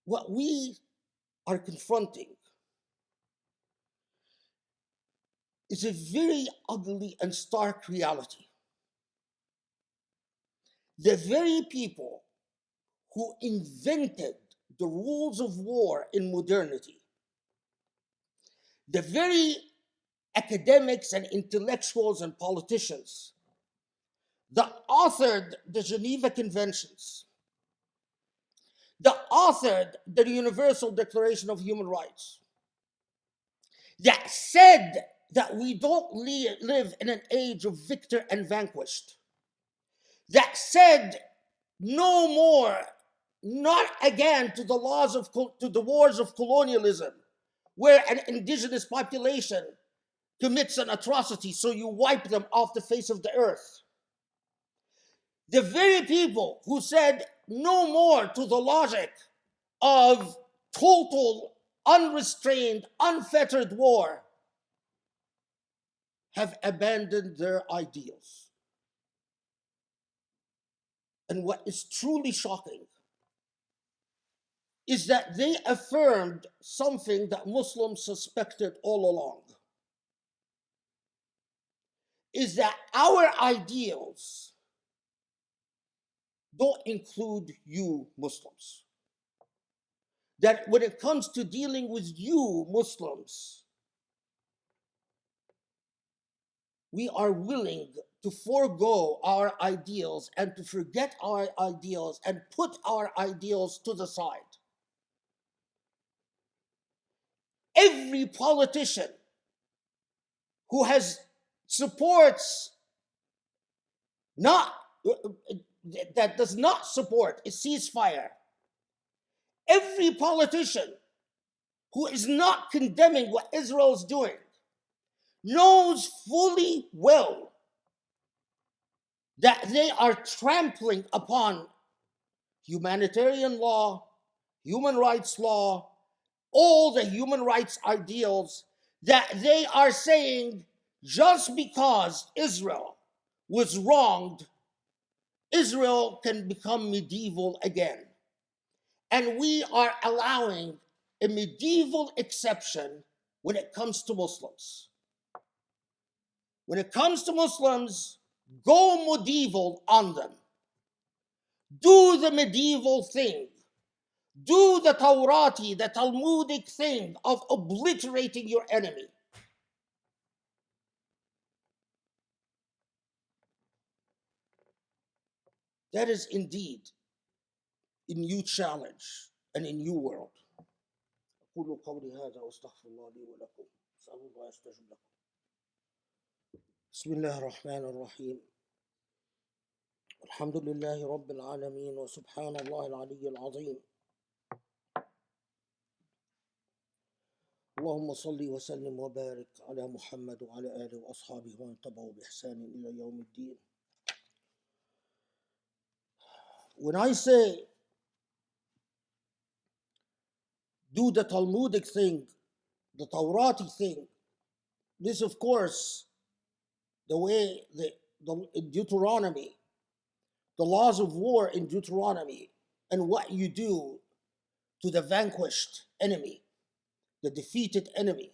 what we are confronting is a very ugly and stark reality. The very people who invented the rules of war in modernity, the very academics and intellectuals and politicians that authored the Geneva Conventions, that authored the Universal Declaration of Human Rights, that said that we don't live in an age of victor and vanquished, that said no more, not again to the wars of colonialism, where an indigenous population commits an atrocity, so you wipe them off the face of the earth. The very people who said no more to the logic of total, unrestrained, unfettered war have abandoned their ideals. And what is truly shocking is that they affirmed something that Muslims suspected all along, is that our ideals don't include you Muslims. That when it comes to dealing with you Muslims, we are willing to forego our ideals and to forget our ideals and put our ideals to the side. Every politician who supports not that does not support a ceasefire, every politician who is not condemning what Israel is doing, knows fully well that they are trampling upon humanitarian law, human rights law, all the human rights ideals, that they are saying just because Israel was wronged, Israel can become medieval again. And we are allowing a medieval exception when it comes to Muslims. When it comes to Muslims, go medieval on them. Do the medieval thing. Do the Taurati, the Talmudic thing of obliterating your enemy. That is indeed a new challenge and a new world. أقول قولي هذا وأستغفر الله لي ولكم. أسأل الله يستجب لكم. بسم الله الرحمن الرحيم. الحمد لله رب العالمين وسبحان الله العلي العظيم. اللهم صل وسلم وبارك على محمد وعلى آله وأصحابه ومن تبعوا بإحسان إلى يوم الدين. When I say do the Talmudic thing, the Taurati thing, this of course, the way in Deuteronomy, the laws of war in Deuteronomy, and what you do to the vanquished enemy, the defeated enemy.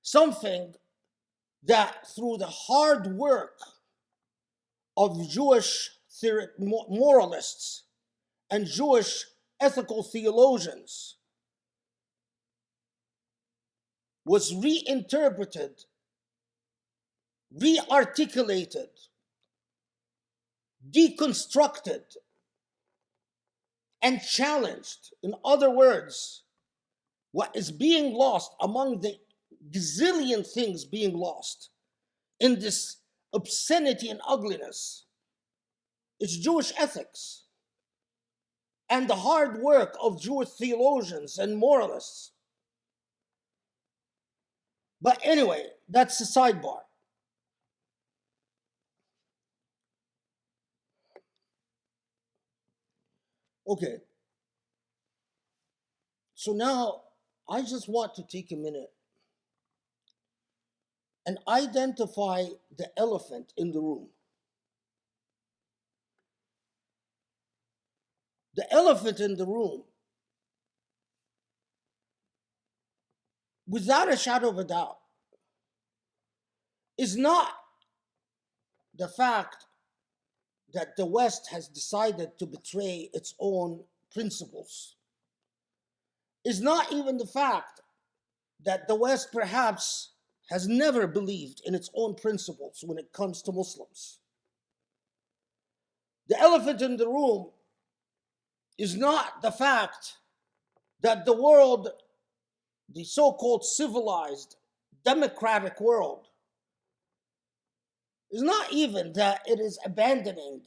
Something that through the hard work of Jewish moralists and Jewish ethical theologians was reinterpreted, rearticulated, deconstructed, and challenged. In other words, what is being lost among the gazillion things being lost in this obscenity and ugliness is Jewish ethics and the hard work of Jewish theologians and moralists. But anyway, that's the sidebar. Okay, so now I just want to take a minute and identify the elephant in the room. The elephant in the room, without a shadow of a doubt, is not the fact that the West has decided to betray its own principles, is not even the fact that the West perhaps has never believed in its own principles when it comes to Muslims. The elephant in the room is not the fact that the world, the so-called civilized, democratic world, is not even that it is abandoning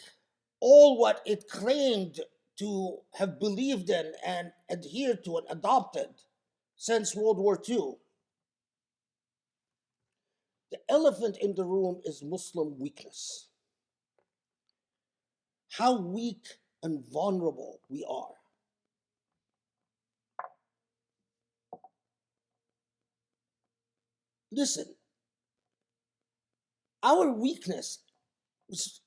all what it claimed to have believed in and adhered to and adopted since World War II. The elephant in the room is Muslim weakness. How weak and vulnerable we are. Listen, our weakness was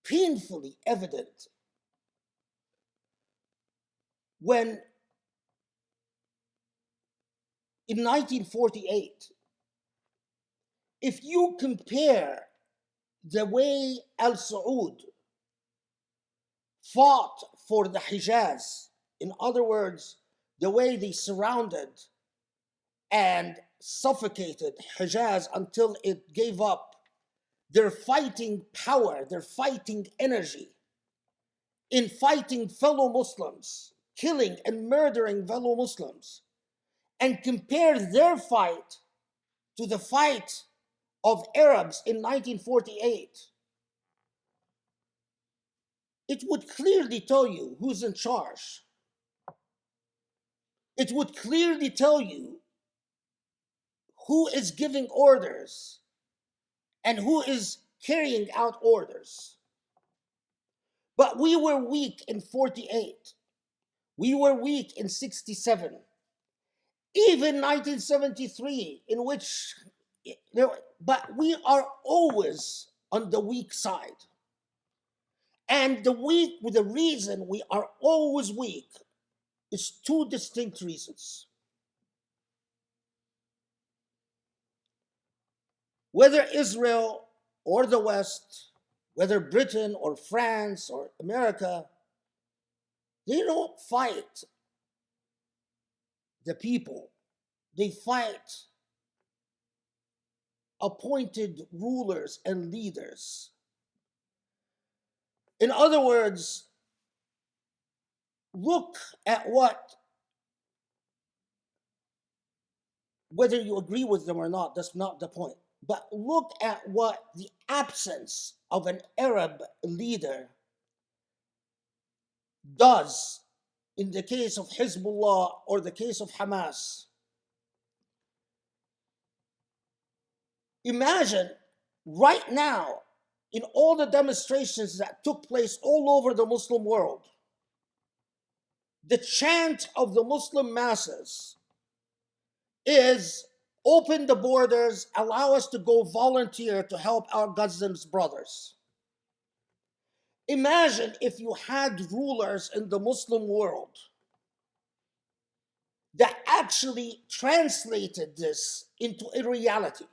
painfully evident when in 1948, if you compare the way Al Saud fought for the Hijaz, in other words, the way they surrounded and suffocated Hijaz until it gave up their fighting power, their fighting energy in fighting fellow Muslims, killing and murdering fellow Muslims, and compare their fight to the fight of Arabs in 1948, it would clearly tell you who's in charge. It would clearly tell you who is giving orders and who is carrying out orders. But we were weak in 48. We were weak in 67. Even 1973, in which, but we are always on the weak side. And the reason we are always weak is two distinct reasons. Whether Israel or the West, whether Britain or France or America, they don't fight the people. They fight appointed rulers and leaders. In other words, look at whether you agree with them or not, that's not the point. But look at what the absence of an Arab leader does in the case of Hezbollah or the case of Hamas. Imagine right now, in all the demonstrations that took place all over the Muslim world, the chant of the Muslim masses is open the borders, allow us to go volunteer to help our Gazans brothers. Imagine if you had rulers in the Muslim world that actually translated this into a reality.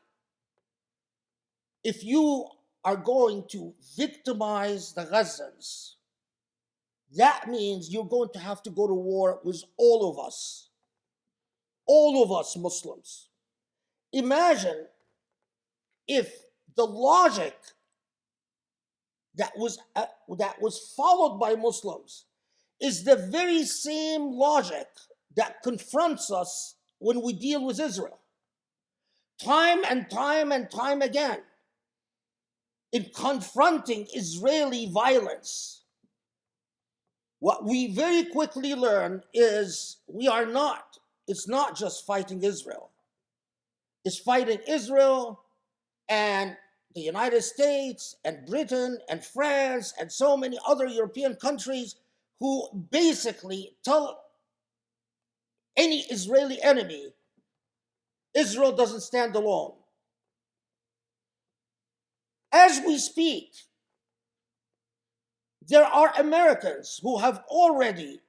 If you are going to victimize the Gazans, that means you're going to have to go to war with all of us Muslims. Imagine if the logic that was followed by Muslims is the very same logic that confronts us when we deal with Israel. Time and time and time again, in confronting Israeli violence, what we very quickly learn is it's not just fighting Israel. It's fighting Israel and the United States and Britain and France and so many other European countries who basically tell any Israeli enemy, Israel doesn't stand alone. As we speak, there are Americans who have already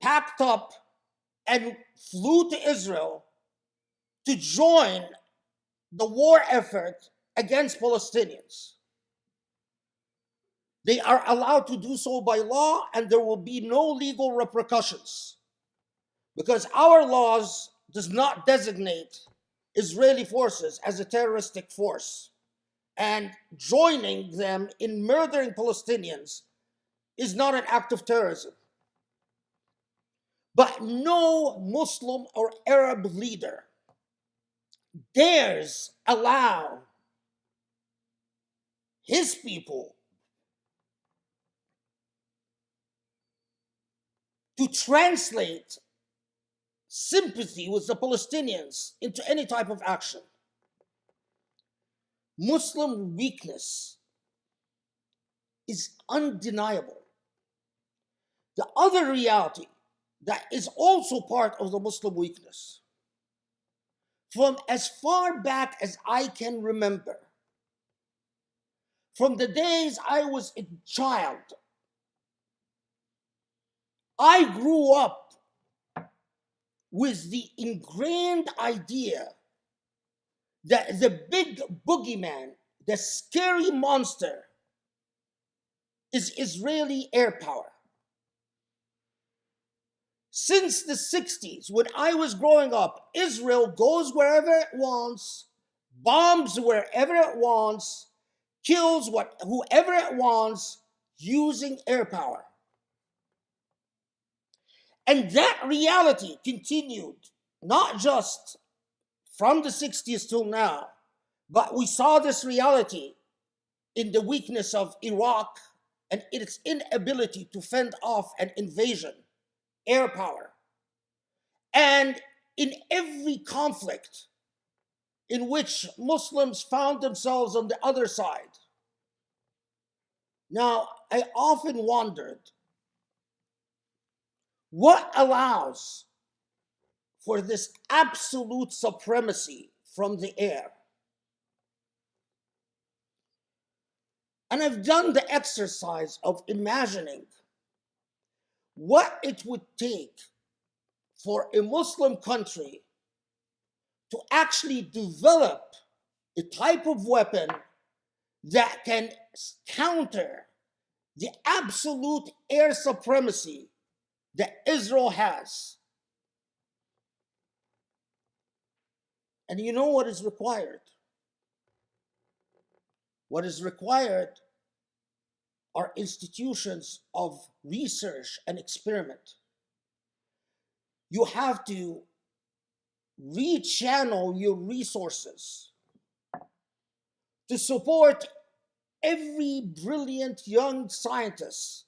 packed up and flew to Israel to join the war effort against Palestinians. They are allowed to do so by law, and there will be no legal repercussions because our laws does not designate Israeli forces as a terroristic force, and joining them in murdering Palestinians is not an act of terrorism. But no Muslim or Arab leader dares allow his people to translate sympathy with the Palestinians into any type of action. Muslim weakness is undeniable. The other reality that is also part of the Muslim weakness, from as far back as I can remember, from the days I was a child, I grew up with the ingrained idea that the big boogeyman, the scary monster, is Israeli air power. Since the 60s, when I was growing up, Israel goes wherever it wants, bombs wherever it wants, kills whoever it wants using air power. And that reality continued, not just from the 60s till now, but we saw this reality in the weakness of Iraq and its inability to fend off an invasion, air power. And in every conflict in which Muslims found themselves on the other side. Now, I often wondered, what allows for this absolute supremacy from the air? And I've done the exercise of imagining what it would take for a Muslim country to actually develop a type of weapon that can counter the absolute air supremacy that Israel has. And you know what is required? What is required are institutions of research and experiment. You have to rechannel your resources to support every brilliant young scientist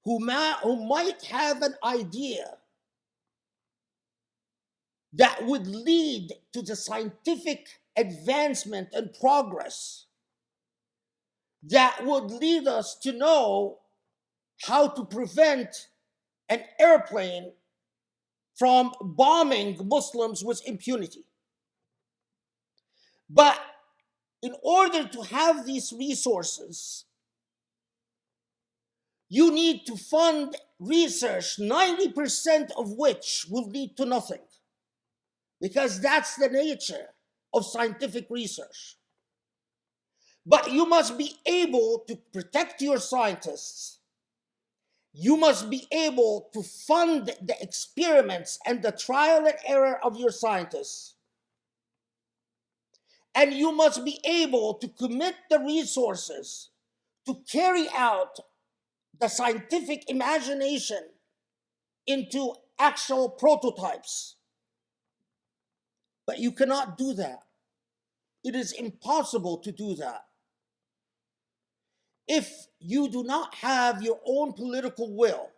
who might have an idea that would lead to the scientific advancement and progress that would lead us to know how to prevent an airplane from bombing Muslims with impunity. But in order to have these resources, you need to fund research, 90% of which will lead to nothing, because that's the nature of scientific research. But you must be able to protect your scientists. You must be able to fund the experiments and the trial and error of your scientists. And you must be able to commit the resources to carry out the scientific imagination into actual prototypes. But you cannot do that. It is impossible to do that. If you do not have your own political will,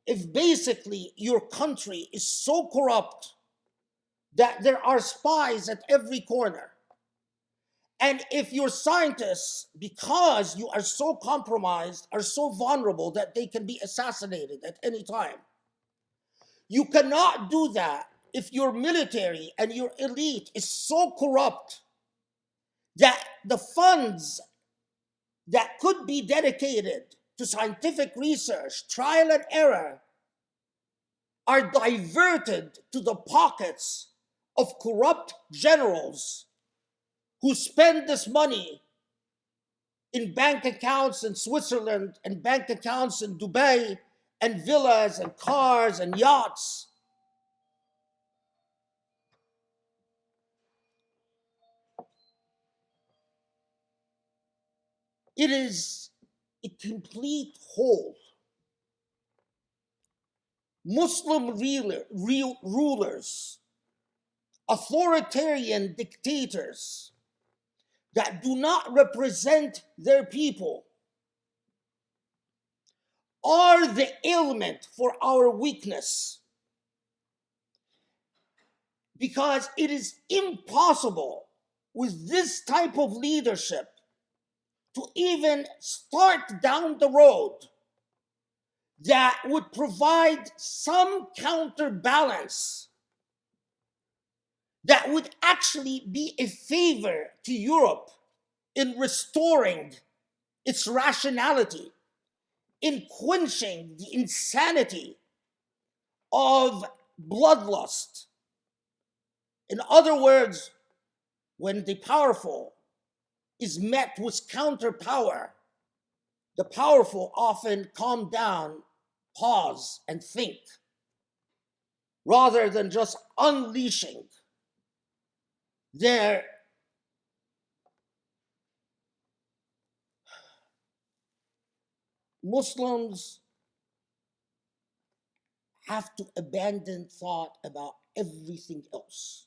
if basically your country is so corrupt that there are spies at every corner, and if your scientists, because you are so compromised, are so vulnerable that they can be assassinated at any time, you cannot do that if your military and your elite is so corrupt that the funds that could be dedicated to scientific research, trial and error, are diverted to the pockets of corrupt generals who spend this money in bank accounts in Switzerland and bank accounts in Dubai and villas and cars and yachts. It is a complete whole. Muslim rulers, authoritarian dictators that do not represent their people are the ailment for our weakness. Because it is impossible with this type of leadership to even start down the road that would provide some counterbalance that would actually be a favor to Europe in restoring its rationality, in quenching the insanity of bloodlust. In other words, when the powerful is met with counterpower, the powerful often calm down, pause, and think, rather than just unleashing their Muslims have to abandon thought about everything else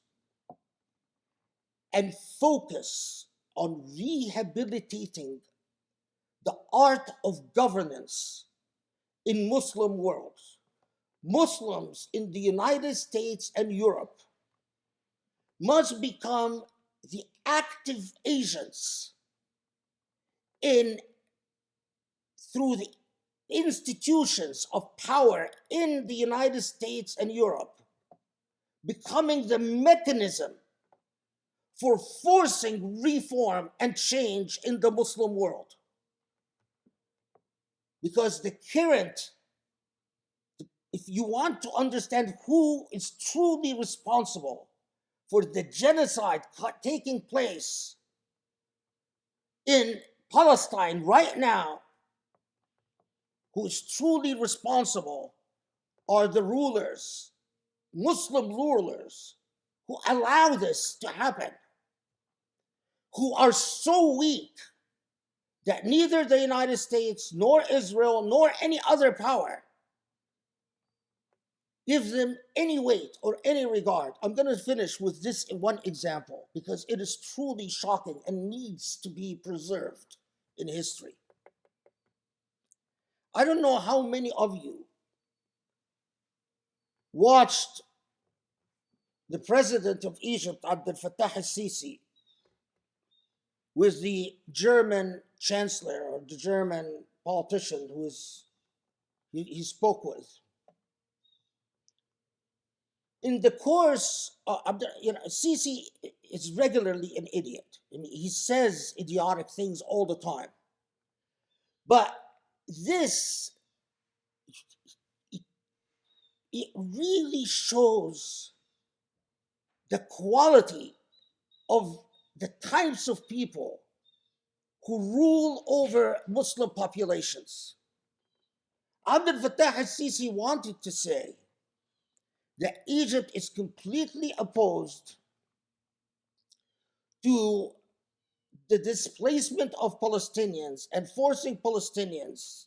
and focus on rehabilitating the art of governance in Muslim worlds. Muslims in the United States and Europe must become the active agents in through the institutions of power in the United States and Europe, becoming the mechanism for forcing reform and change in the Muslim world. Because the current, if you want to understand who is truly responsible for the genocide taking place in Palestine right now, who is truly responsible are the rulers, Muslim rulers, who allow this to happen, who are so weak that neither the United States, nor Israel, nor any other power gives them any weight or any regard. I'm going to finish with this one example because it is truly shocking and needs to be preserved in history. I don't know how many of you watched the president of Egypt, Abdel Fattah al-Sisi, with the German chancellor or the German politician he spoke with. In the course, Sisi is regularly an idiot. I mean, he says idiotic things all the time. But this, it really shows the quality of the types of people who rule over Muslim populations. Abdel Fattah al-Sisi wanted to say that Egypt is completely opposed to the displacement of Palestinians and forcing Palestinians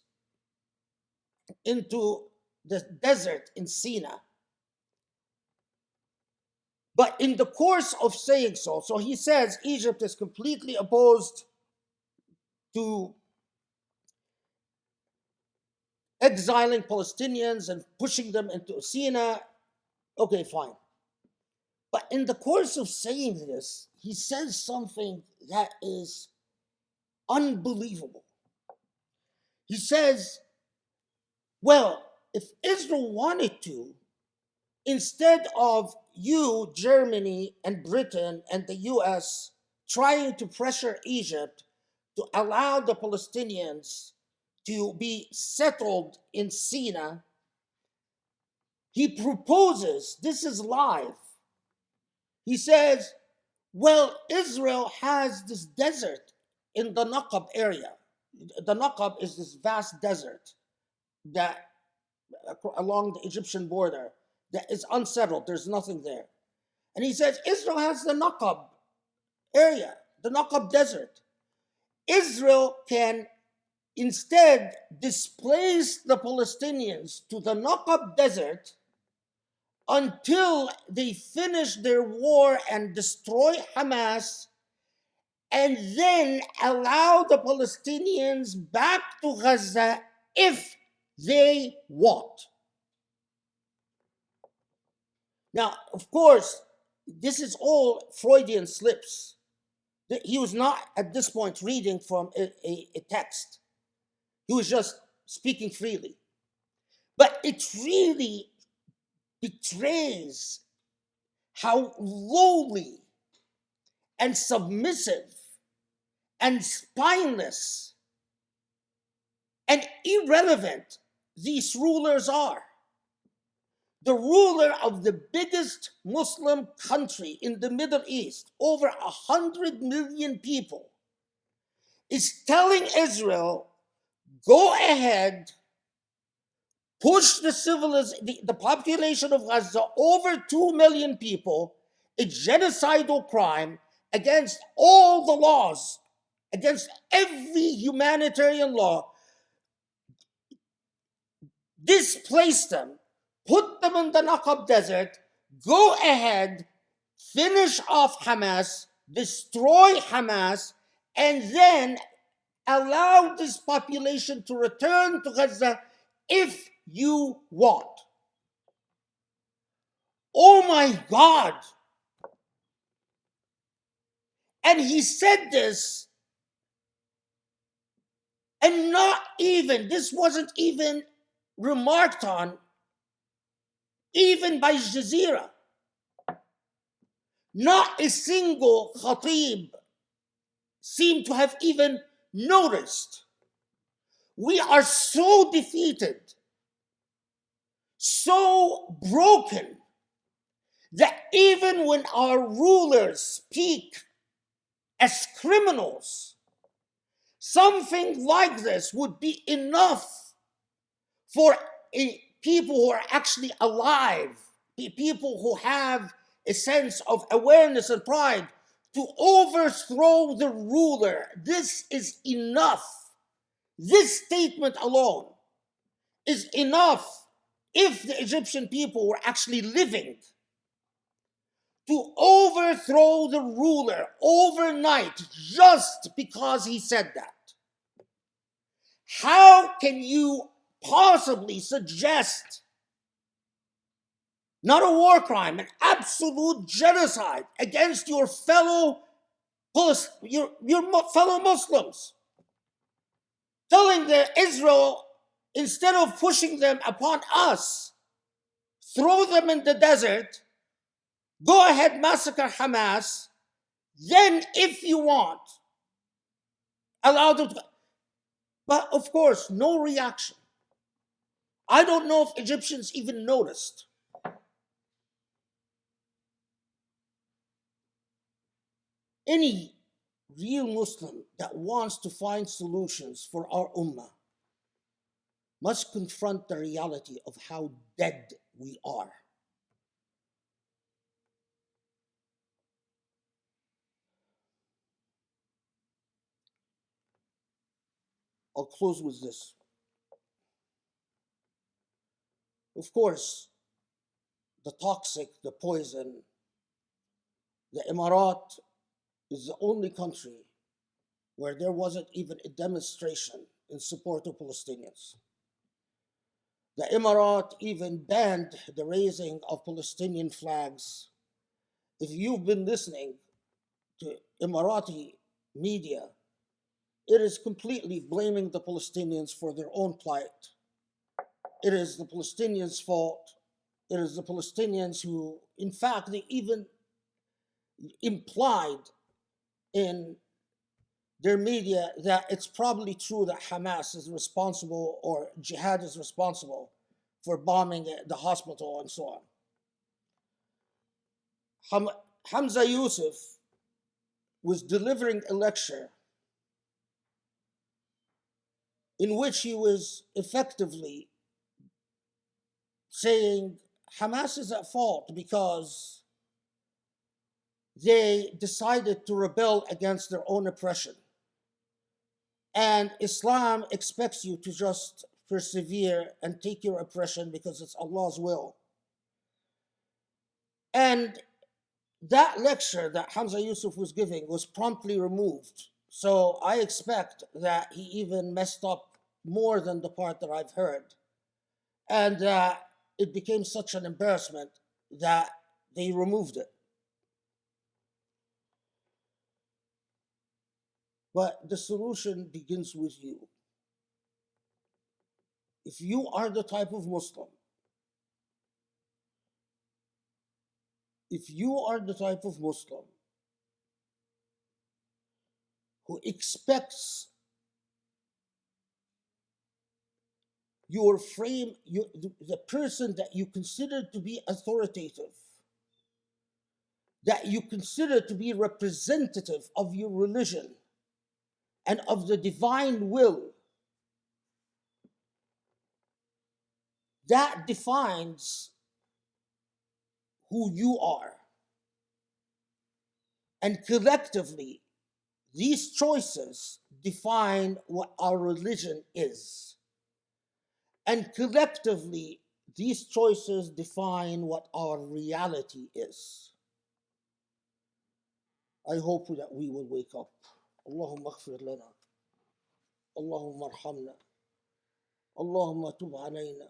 into the desert in Sinai. But in the course of saying so he says Egypt is completely opposed to exiling Palestinians and pushing them into Sinai. Okay, fine. But in the course of saying this, he says something that is unbelievable. He says, well, if Israel wanted to, instead of you, Germany and Britain and the US trying to pressure Egypt to allow the Palestinians to be settled in Sinai, he proposes, this is live. He says, well, Israel has this desert in the Naqab area. The Naqab is this vast desert that along the Egyptian border that is unsettled. There's nothing there. And he says Israel has the Naqab area, the Naqab desert. Israel can instead displace the Palestinians to the Naqab desert until they finish their war and destroy Hamas, and then allow the Palestinians back to Gaza if they want. Now, of course, this is all Freudian slips. He was not at this point reading from a text. He was just speaking freely. But it really betrays how lowly and submissive and spineless and irrelevant these rulers are. The ruler of the biggest Muslim country in the Middle East, over 100 million people, is telling Israel, go ahead, push the population of Gaza over 2 million people, a genocidal crime against all the laws, against every humanitarian law. Displace them, put them in the Naqab desert, go ahead, finish off Hamas, destroy Hamas, and then allow this population to return to Gaza if you want. Oh my God. And he said this, and this wasn't even remarked on, even by Jazeera. Not a single khatib seemed to have even noticed. We are so defeated, so broken, that even when our rulers speak as criminals, something like this would be enough for people who are actually alive, people who have a sense of awareness and pride, to overthrow the ruler. This is enough. This statement alone is enough, if the Egyptian people were actually living, to overthrow the ruler overnight just because he said that. How can you possibly suggest not a war crime, an absolute genocide against your fellow Muslims, telling Israel, instead of pushing them upon us, throw them in the desert, go ahead, massacre Hamas, then if you want, allow them to. But of course, no reaction. I don't know if Egyptians even noticed. Any real Muslim that wants to find solutions for our ummah must confront the reality of how dead we are. I'll close with this. Of course, the toxic, the poison, the Emirat is the only country where there wasn't even a demonstration in support of Palestinians. The Emirat even banned the raising of Palestinian flags. If you've been listening to Emirati media, it is completely blaming the Palestinians for their own plight. It is the Palestinians' fault. It is the Palestinians who, in fact, they even implied in their media that it's probably true that Hamas is responsible or Jihad is responsible for bombing the hospital and so on. Hamza Yusuf was delivering a lecture in which he was effectively saying Hamas is at fault because they decided to rebel against their own oppression. And Islam expects you to just persevere and take your oppression because it's Allah's will. And that lecture that Hamza Yusuf was giving was promptly removed. So I expect that he even messed up more than the part that I've heard. And it became such an embarrassment that they removed it. But the solution begins with you. If you are the type of Muslim, if you are the type of Muslim who expects the person that you consider to be authoritative, that you consider to be representative of your religion and of the divine will, that defines who you are. And collectively, these choices define what our religion is. And collectively, these choices define what our reality is. I hope that we will wake up. Allahumma ighfir lana. Allahumma arhamna. Allahumma tub alayna.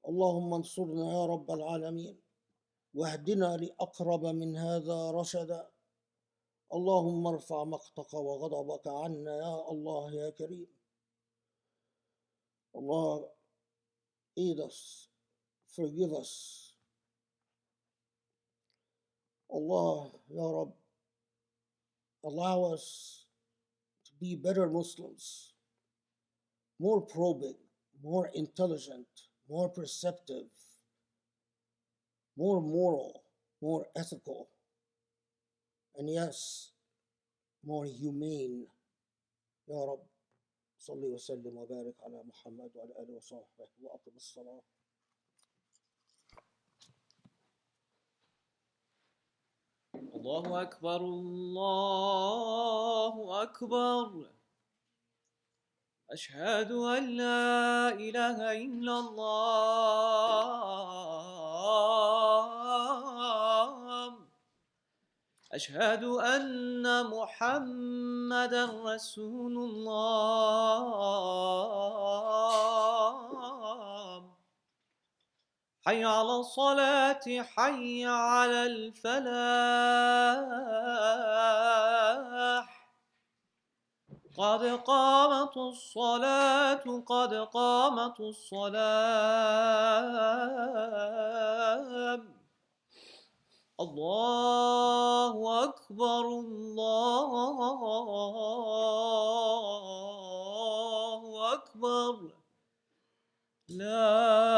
Allahumma ansurna ya Rabbal Alameen. واهدنا لأقرب من هذا رشدا. اللهم ارفع مقتك وغضبك عنا يا الله يا كريم. Allah, aid us, forgive us. Allah, Ya Rabb, allow us to be better Muslims, more probing, more intelligent, more perceptive, more moral, more ethical, and yes, more humane. Ya Rabb, صلي وسلم وبارك على محمد وعلى آله وصحبه وأقم الصلاة. الله أكبر الله أكبر. أشهد أن لا إله إلا الله. أشهد أن محمدا رسول الله. حي على الصلاة حي على الفلاح. قد قامت الصلاة قد قامت الصلاة. الله أكبر الله أكبر. لا